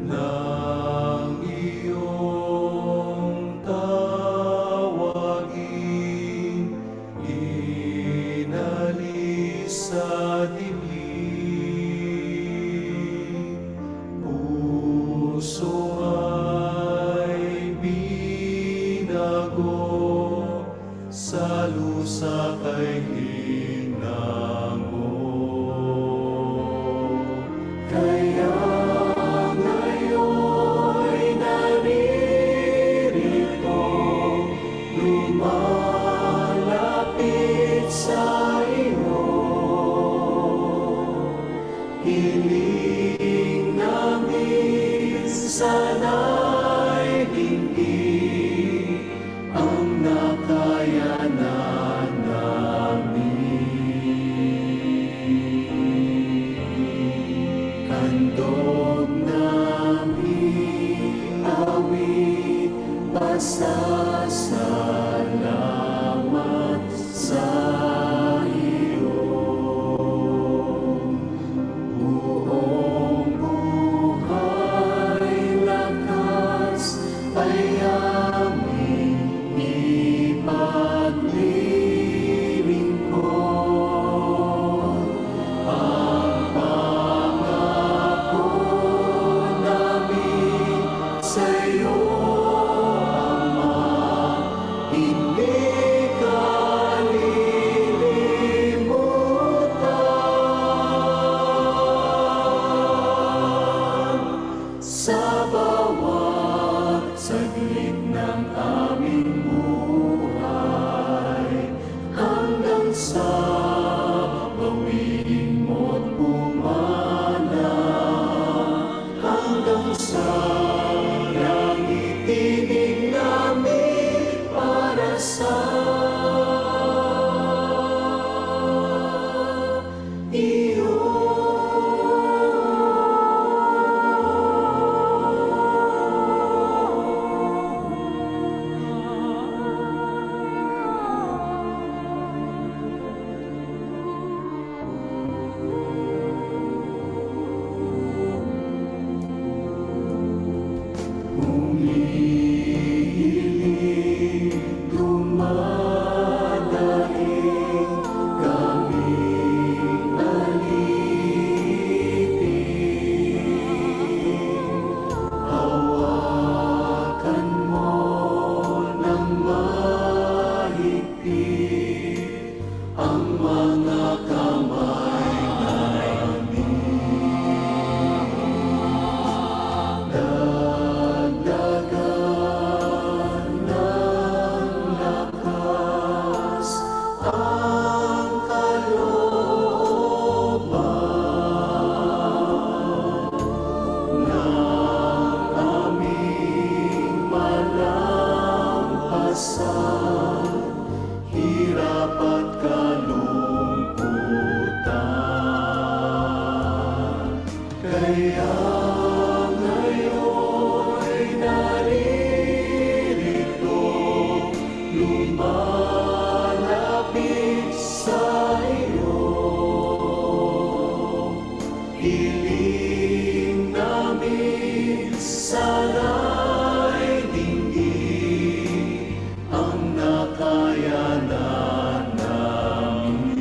Ng iyong Hiling namin sana'y hindi ang nakayanan namin. Handog namin awit, pasasalamat sa iyo. Buong buhay lakas ay aming ipaglilingkod. Ang pangako namin sa iyo, Ama, hindi kalilimutan. Sa bawat saglit ng aming buhay, hanggang sa bawiin mo't pumana, hanggang sa langit tinig namin para sa iyo. Humihiling, dumadaing, kaming alipin. Hawakan mo ng mahigpit ang mga kamay namin. Dagdagan ng lakas ang kalooban ng aming malampasan, hirap at kalungkutan. Kaya ngayon'y naririto, lumalapit sa iyo. Hiling namin sana'y dinggin ang nakayanan namin.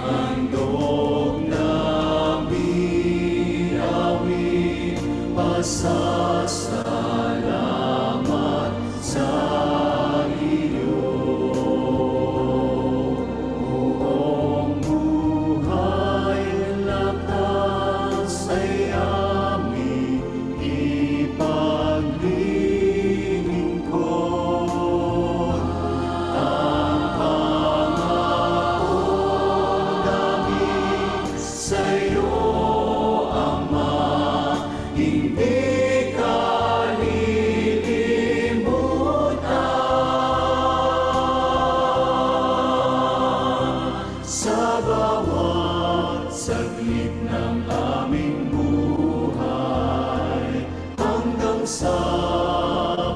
Handog namin awit, pasasalamat sa iyo. Buong buhay lakas ay aming ipaglilingkod. Ang pangako namin sa iyo, Ama, hindi kalilimutan. Sa bawat saglit ng aming buhay, hanggang sa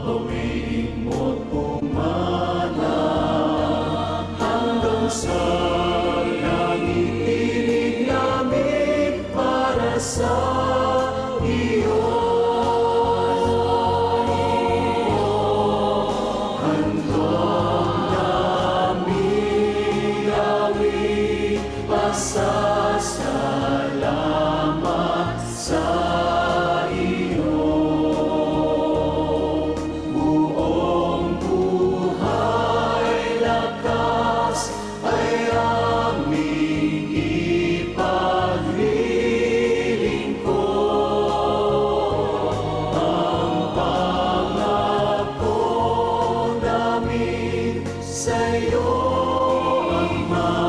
bawiin mo't pumana, hanggang sa langit tinig namin para sa iyo. Handog namin awit, pasasalamat sa iyo. Buong buhay lakas ay aming ipaglilingkod. Ang pangako namin sa iyo, Ama,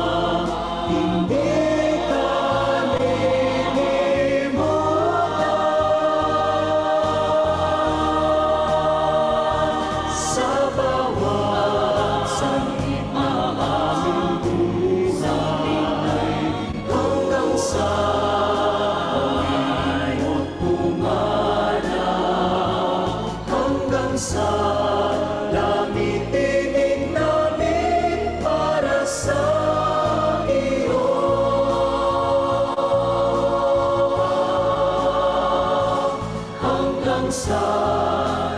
sa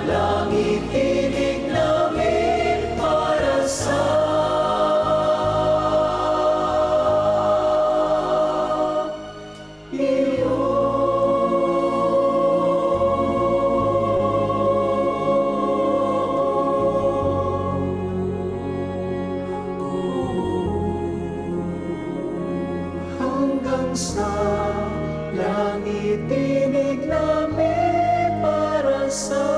langit tinig namin para sa iyo. Hanggang sa langit tinig namin para sa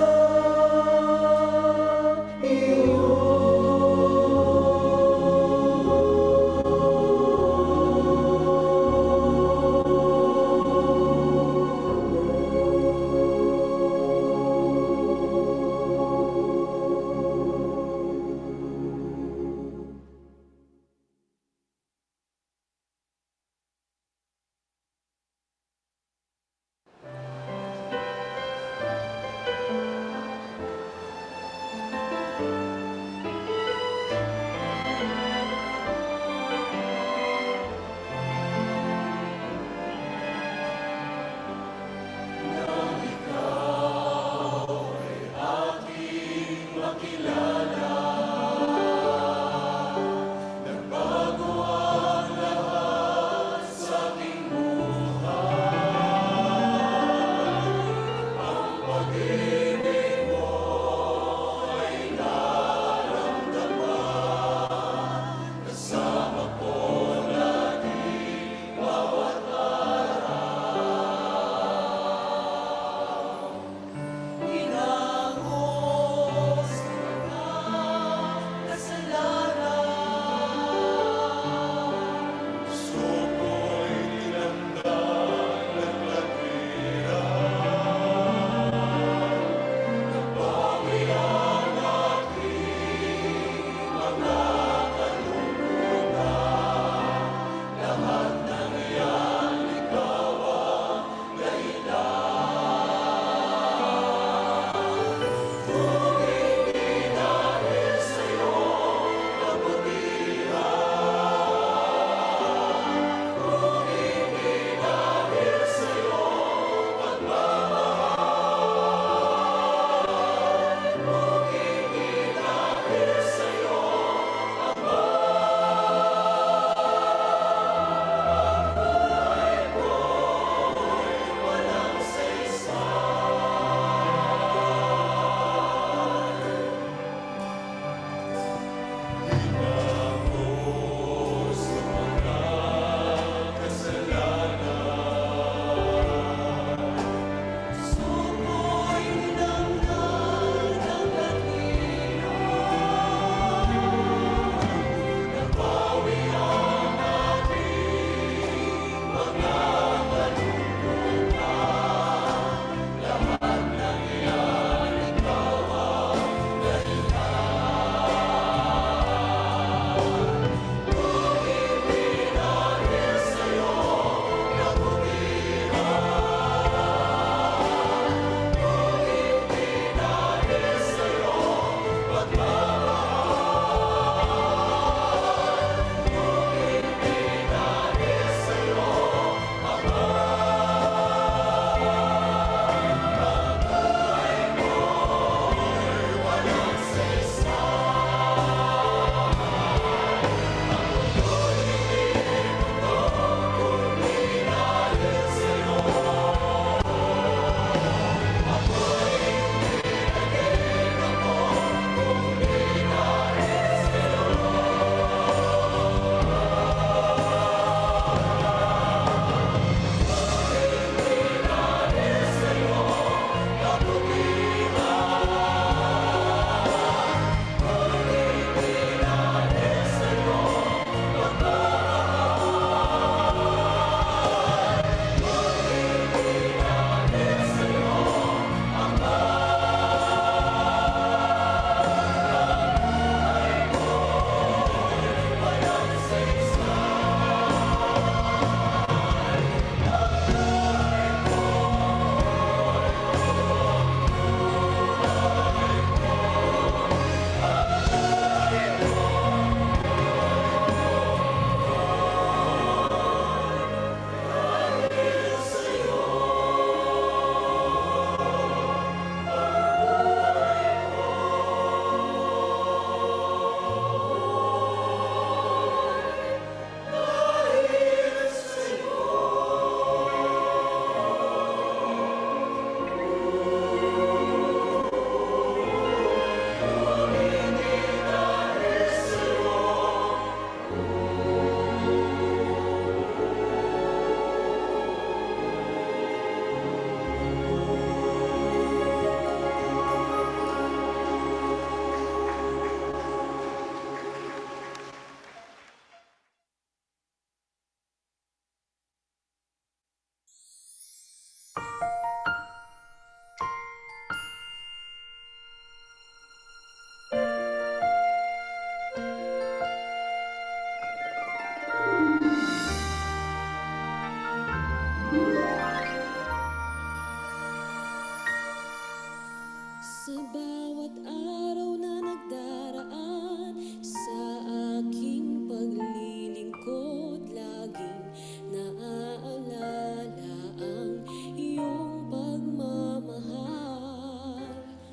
paglilingkod, laging naaalala ang iyong pagmamahal.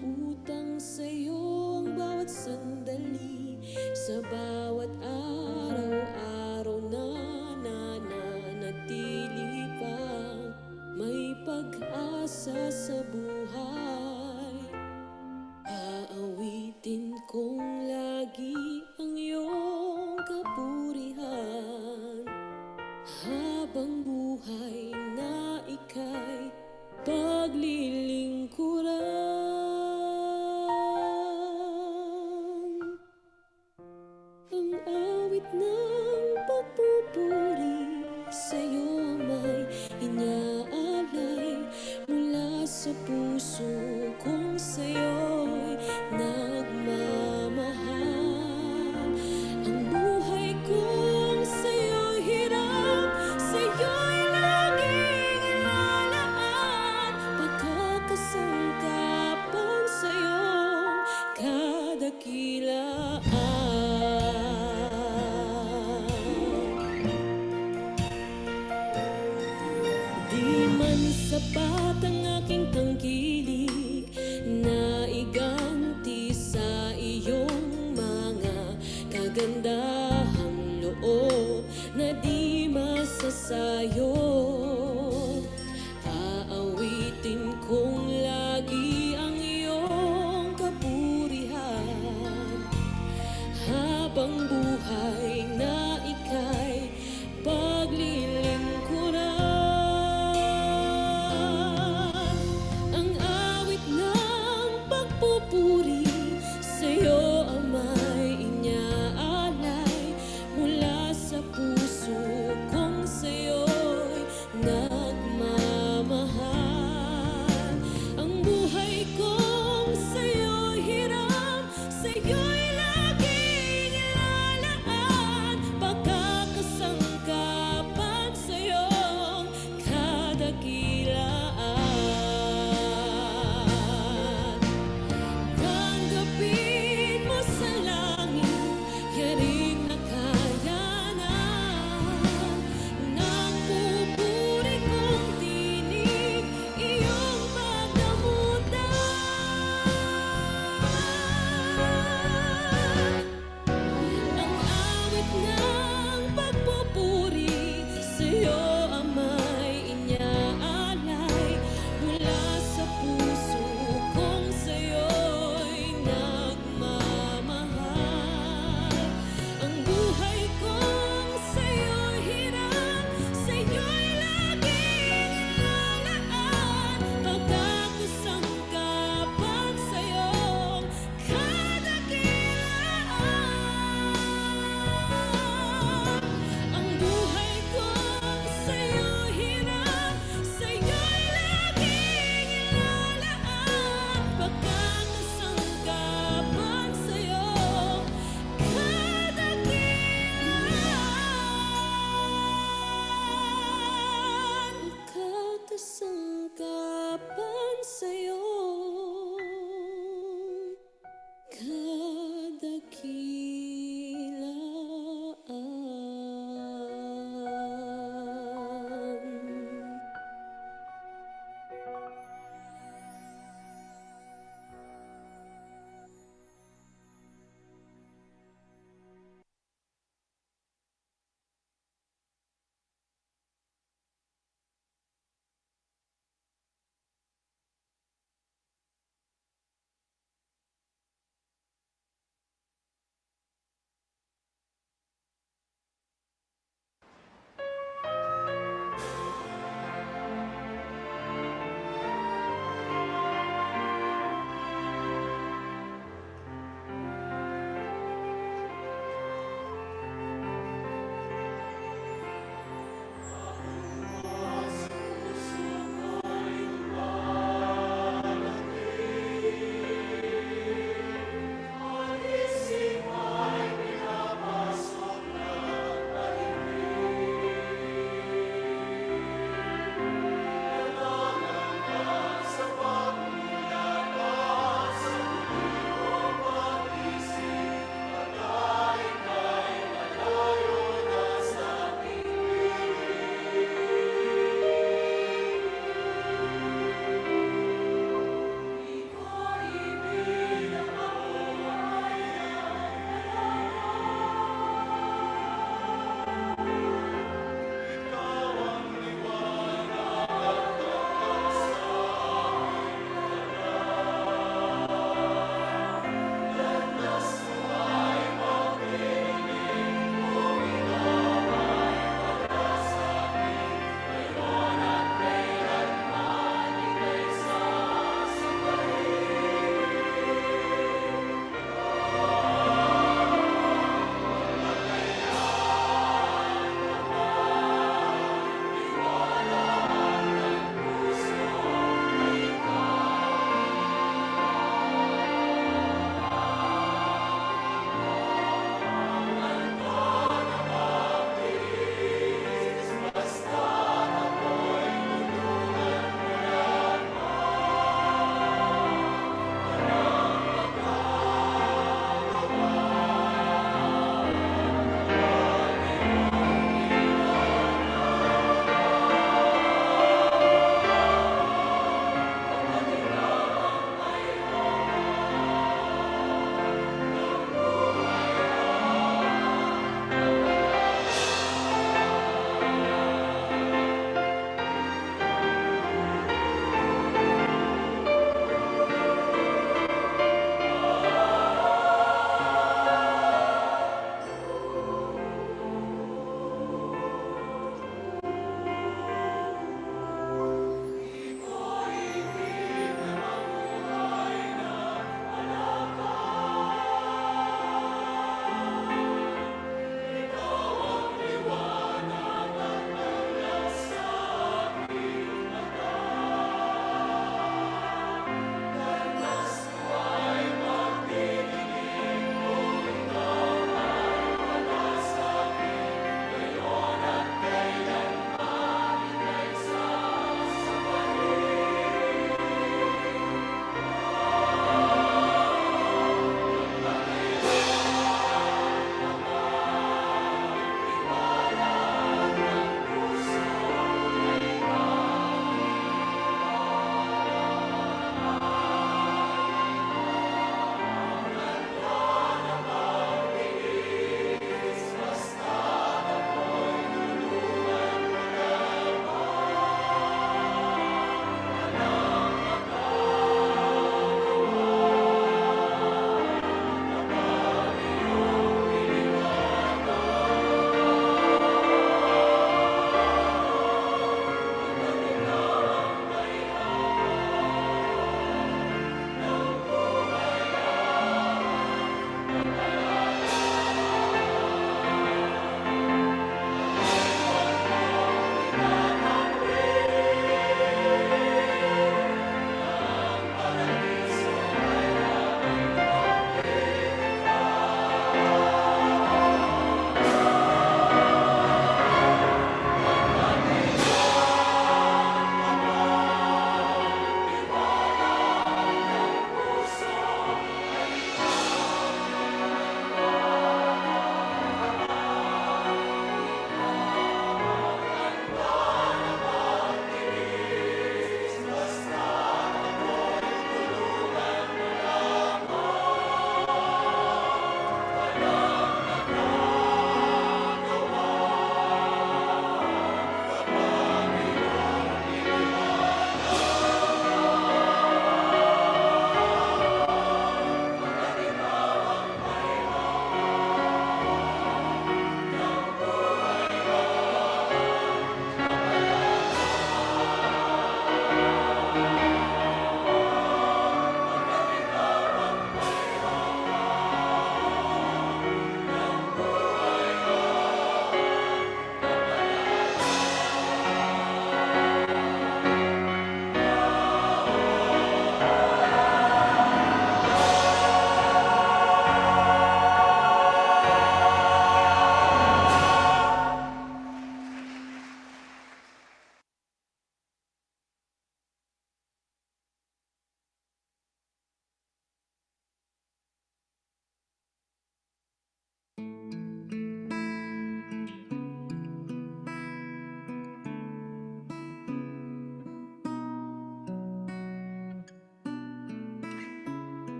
Utang sa'yo ang bawat sandali, sa bawat araw-araw na nananatili pang may pag-asa sa buhay. Aawitin kong lagi ang iyong kapurihan, habang buhay na ika'y paglilingkuran. Ang awit ng pagpupuri sa'yo may inyaalay, mula sa puso kong sa'yo'y nagmamahal. Ang buhay kong sa'yo'y hirap, sa'yo'y laging ilalaan, pagkakasangkapan sa'yong kadakilaan. Di man sapat ang aking tangkilik na iganti sa iyong mga kagandahang loob na di masasayod. Aawitin kong lagi ang iyong kapurihan, habang buhay na ika'y paglilingkuran. Ang awit ng pagpupuri sa'yo ang may inyaalay, mula sa puso kong sa'yo'y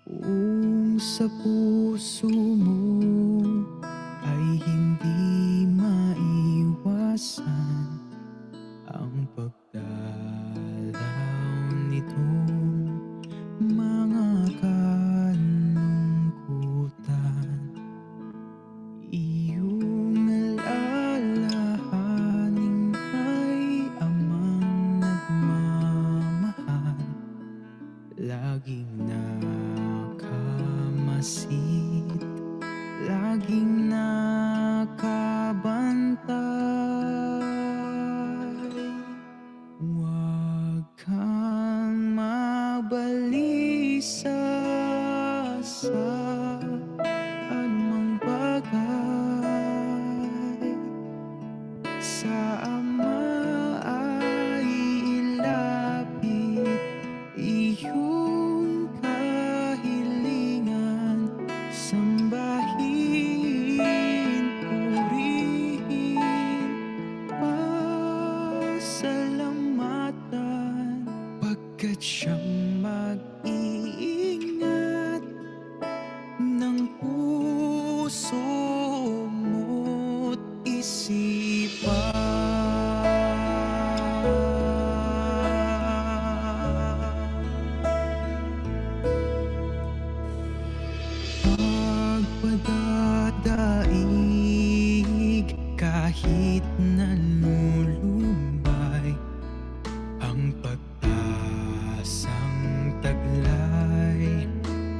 Kung sa puso mo ay hindi maiwasan ang pagdalaw nitong mga kalungkutan, iyong alalahanin ay amang nagmamahal, laging nakamasid, laging nakabantay. Huwag kang mabalisa sa anumang bagay. Sa Ama ay ilapit iyong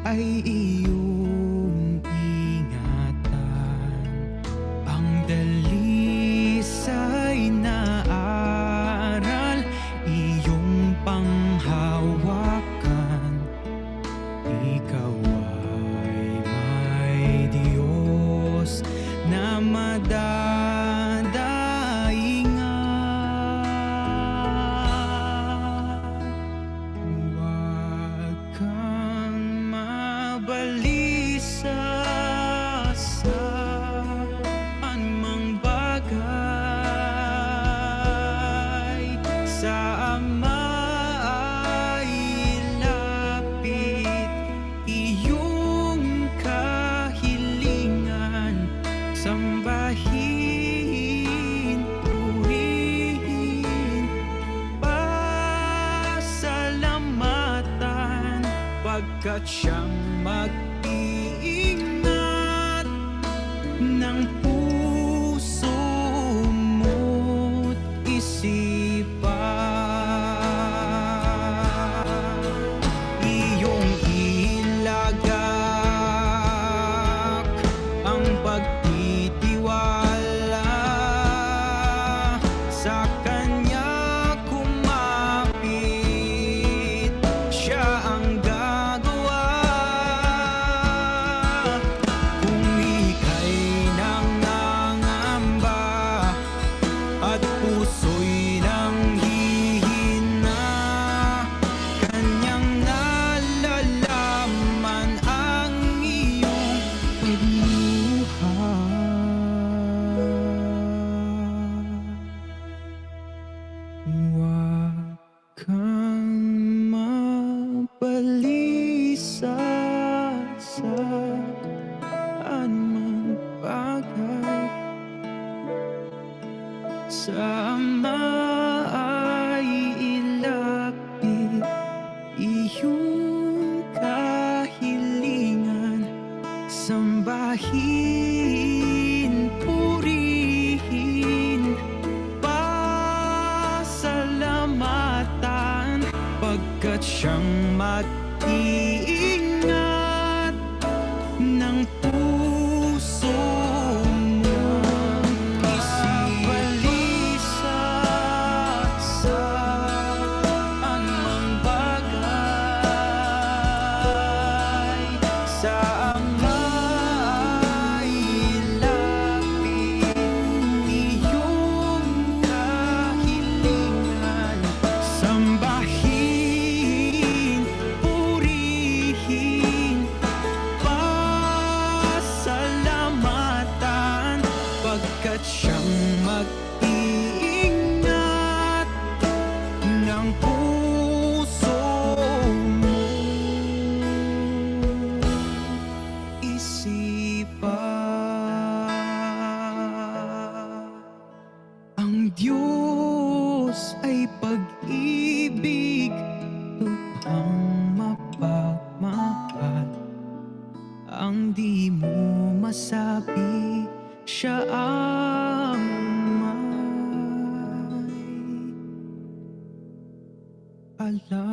ay iyong ingatan. Ang dalisay na aral, iyong panghawakan. Ikaw ay may Diyos na madadaingan. Huwag kang mabalisa sa anumang bagay. Sa Ama ay ilapit iyong kahilingan. Sambahin, purihin, pasalamatan, pagkat siyang mag-iingat ng puso mo't isipan. Iyong ilagak ang pagtitiwala sa Kanya kumapit, Siya ang gagawa. Kung ika'y nangangamba at puso'y nanghihina, Kanyang nalalaman ang iyong pagluha. Huwag kang mabalisa sa anumang bagay. Sa Ama ay ilapit iyong kahilingan. Sambahin, purihin, pasalamatan, pagkat siyang mag-iingat ng puso mong isibalisa sa anumang bagay. Sa Ama ay ilapit iyong kahilingan. Sambahin, purihin, pasalamatan, pagkat siyang mag-iingat ng puso mong isipan. Ang Diyos ay pag-ibig, lubhang mapagmahal. Ang di mo masabi, Siya ang may alam.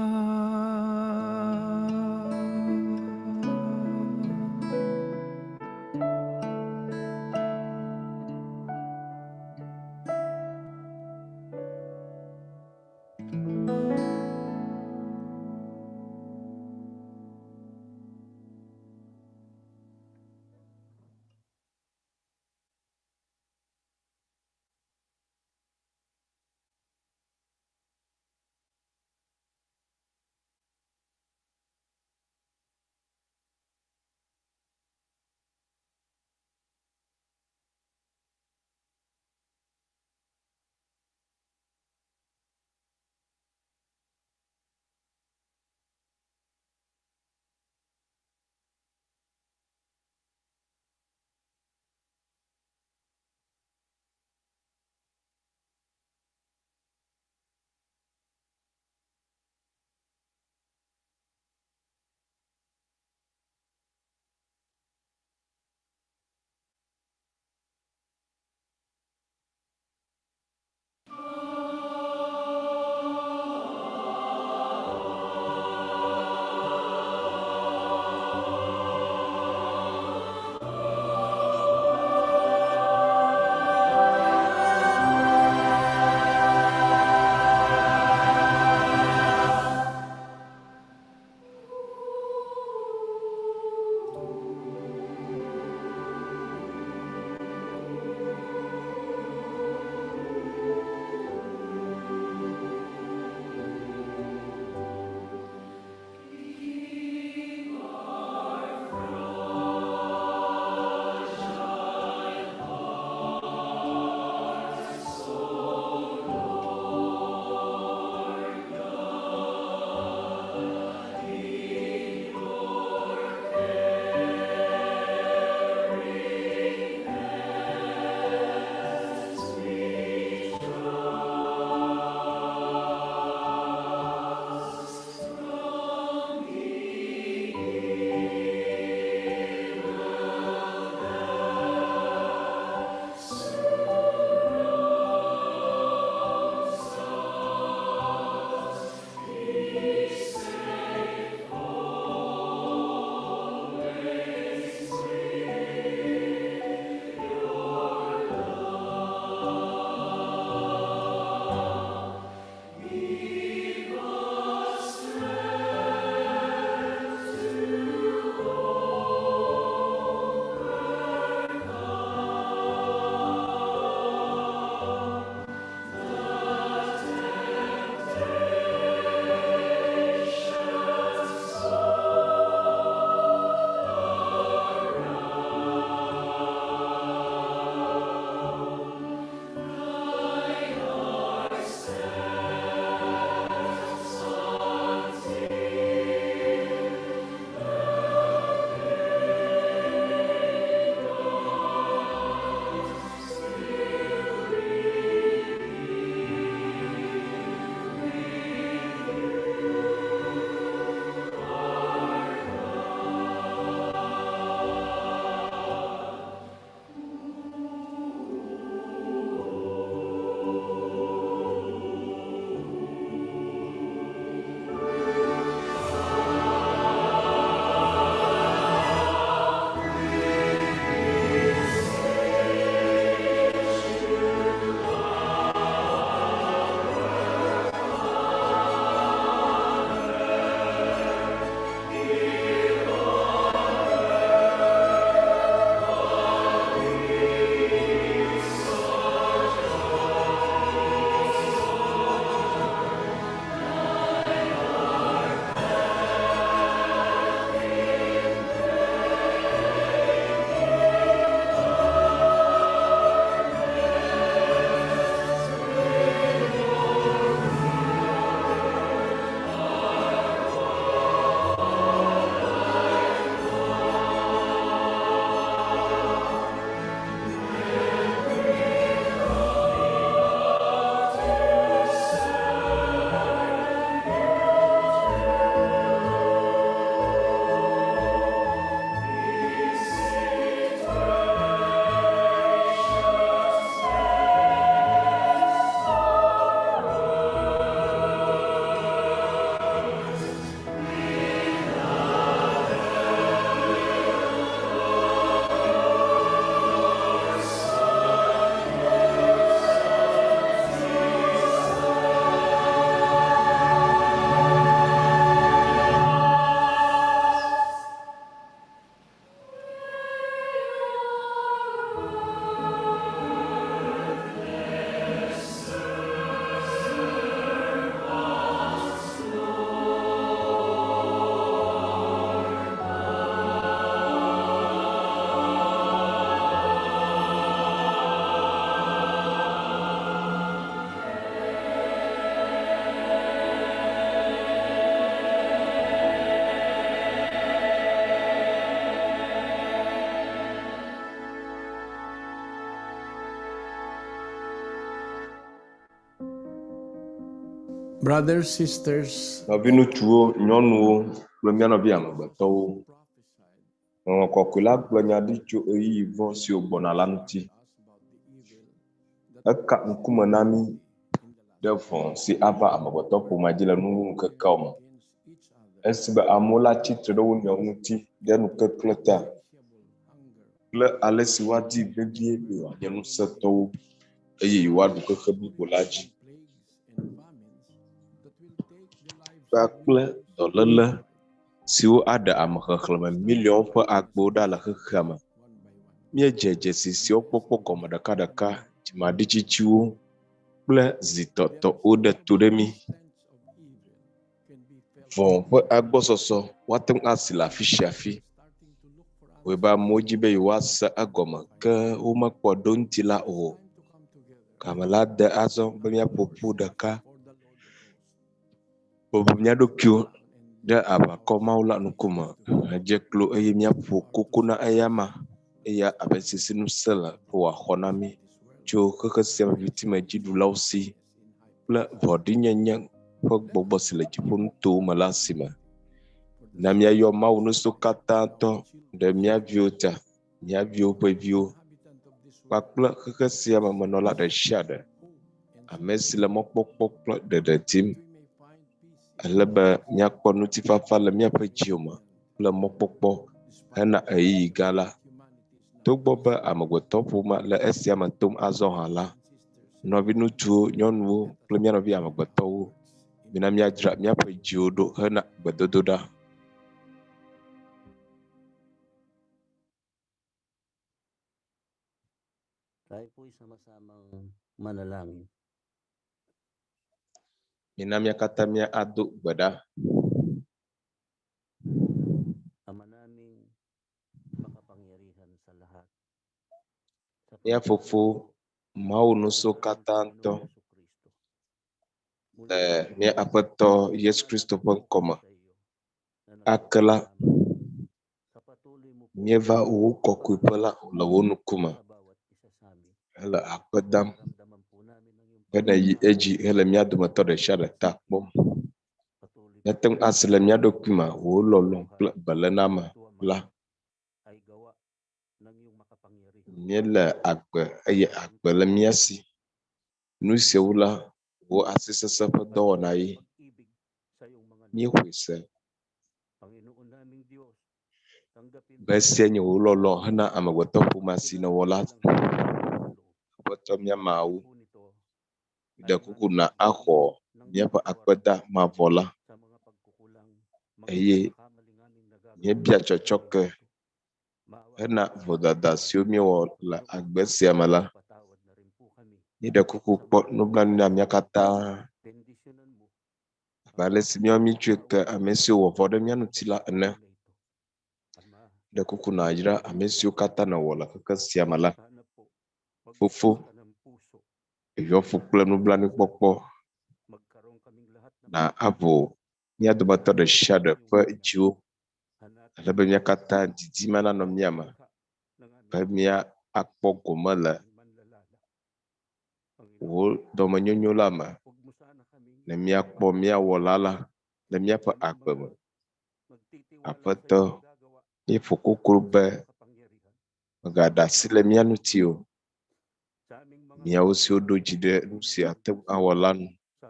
Brothers, sisters, nɔvi ŋutsuwo, nyɔnuwo kple mía nɔvi amegbetɔwo. Ŋɔŋlɔ kɔkɔe la gblɔ nya ɖi tso ɣeyiɣi vɔ siwo gbɔna la ŋuti. Eka ŋkume na mí ɖe vɔ si ava amegbetɔ ƒomea dzi le nuwuwukekewo me. Esi be amewo le atsitre ɖe wo nɔewo ŋuti ɖe nukeklẽ ta kple ale si woadi vevie be woanye ŋusẽtɔwo eye yewoaɖu keke blibo la dzi. Kpakple dɔléle siwo aɖe ame xexlẽme miliɔn ƒe agbewo ɖa le xexea me. Míedze dzesi siwo kpɔkpɔ gɔme ɖekaɖeka, dzimaɖitsitsiwo kple zitɔtɔwo ɖe to ɖe mí. Vɔ ƒe agbɔsɔsɔ woate ŋu asi le afi sia afi. Wɔe be amewo dzi be yewoase egɔme ke womekpɔ ɖo ŋuti la o. Game la de azɔ be míaƒo ƒu ɖeka. Bɔbɔ mía ɖokuiwo ɖe aʋakɔ mawu la ŋkume hedze klo eye míaƒo koko na eya ma. Eya abe sisi ŋusẽ le be wòaxɔ na mí tso xexe sia me vitime dziɖulawo si kple vɔɖinyenye ƒe gbɔgbɔ si le dziƒo nutowo me la si me. Na míayɔ Mawu nuso katã tɔ ɖe mía viwo ta, mía viwo ƒe viwo kpakple xexe sia me menɔla ɖe sia ɖe. Ame si le mɔkpɔkpɔ kple ɖeɖe dim. Ele be míakpɔ ŋutifafa le míaƒe dziwo me kple mɔkpɔkpɔ hena ɣeyiɣi gã la. Togbɔ be amegbetɔ ƒomea le esia me tom azɔ hã la, nɔvi ŋutsuwo, nyɔnuwo kple mía nɔvi amegbetɔwo, mina míadzra míaƒe dziwo ɖo hena gbedodoɖa. Tayo po'y sama-samang manalangin. Mina mía katã mía ado gbe ɖa. Ama naming makapangyarihan sa lahat. Mía Fofo Mawu nuso katã ŋutɔ le mía Aƒetɔ Yesu Kristo ƒe ŋkɔme. Ake la, míeva wo kɔkɔeƒe la le wo ŋkume hele akpe dam be nàyi edzi hele mía dometɔ ɖe sia ɖe ta kpɔm. Míate ŋu asi le mía ɖokui me wò lɔlɔ̃ kple beléname la. Míele agbe eye agbe le mía si. Nu siawo la wo asi sesẽ ƒe dɔwɔna ye. Míexɔe se. Be esia nye wò lɔlɔ̃ hena amegbetɔ ƒomea si nèwɔ la. Aƒetɔ mía Mawu, ɖe kuku na axɔ míaƒe akpeda mavɔ la. Eye míebia tsɔtsɔke hena vodada siwo míewɔ le agbe sia me la. Míeɖe kuku kpɔ nublanui na mía katã. Abe ale si míawo míetsɔe ke ame siwo wɔ vɔ ɖe mía ŋuti la ene. Ɖe kuku nàyra ame siwo katã nèwɔ le keke sia me la. Fofo, yɔfu kple nublanuikpɔkpɔ na avo mía dometɔ ɖe sia ɖe ƒe dziwo. Ale be mía katã didim nanɔ mía me be mía akpɔ gome le wò dɔmenyonyo la me. Ne míakpɔ mía wɔla la le míaƒe agbe me. Aƒetɔ, míeƒo koklo be mègaɖe asi le mía ŋuti o. Míawo siwo ɖo dzi ɖe nu si ate ŋu awɔ la nu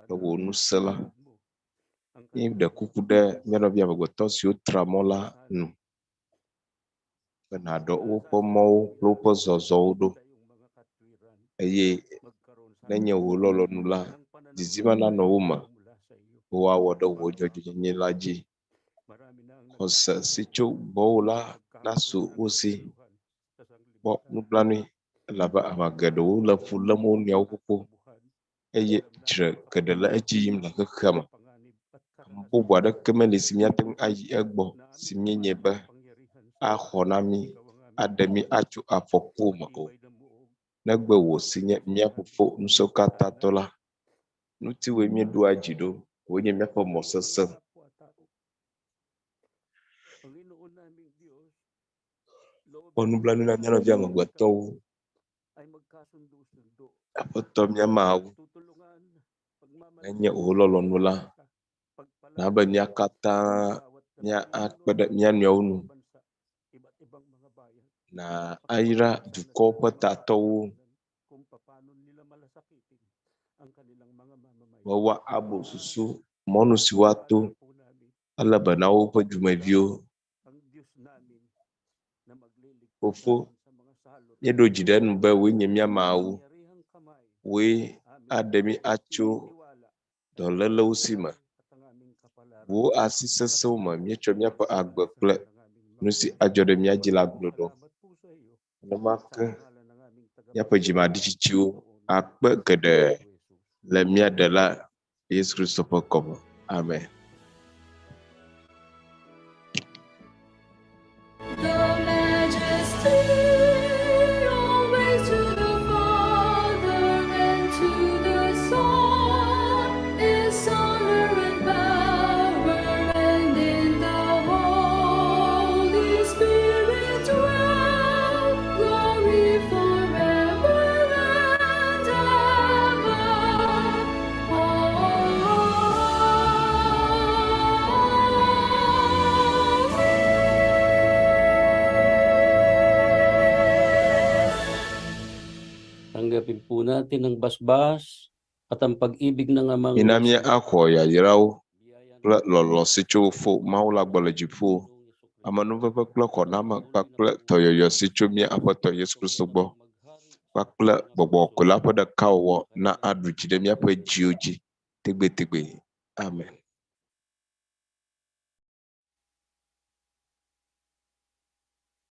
le wò ŋusẽ la. Míeɖe kuku ɖe mía nɔvi amegbetɔ siwo tra mɔ la nu. Be nàɖɔ woƒe mɔwo kple woƒe zɔzɔwo ɖo. Eye nenye wò lɔlɔ̃nu la, didime nanɔ wo me be woawɔ ɖe wò dzɔdzɔenyenye la dzi. Xɔse si tso gbɔwò la nasu wo si. Kpɔ nublanui elabe ame geɖewo le fu lém wo nɔewo ƒuƒo eye dzre geɖe le edzi yim le xexea me. Ame bubu aɖeke meli si míate ŋu ayi egbɔ si míenye be axɔ na mí, aɖe mí atso afɔkuwo me o. Negbe wò si nye mía Fofo ŋusẽ katã tɔ la. Ŋutiwoe míeɖoa dzi ɖo, wòe nye míaƒe mɔ sesẽ. Kpɔ nublanui na mía nɔvi amegbetɔwo. Aƒetɔ mía Mawu, Nya ulolon wala. Na ba nya kata nya akpada nya nyawnu. Na aira duko patato wawa abu susu monu siwatu ala banao pa jumavyo Fofo yedo jidan ba we nyamya mawu we adami acho don lalawsima wo asisa soma myecho myapa agba kle nusi ajode myajila glodo namaka yapa jima dichichu akba gede la myadala Yesu Kristo pokomo. Amen. The majesty always to the Father and to the Son is honor and power, and in the Holy Spirit dwell glory forever and Tanggapin po natin ang basbas at ang pag-ibig ng amang Inamya ako ya yiraw la lolo sicho fo maula balaji fo amanu pa kla konama pakla toyo yo sicho mi apato Yesu Kristo bo pakla bobo kula pada kawo na adruchi de mi apa jioji tegbe tegbe. Amen.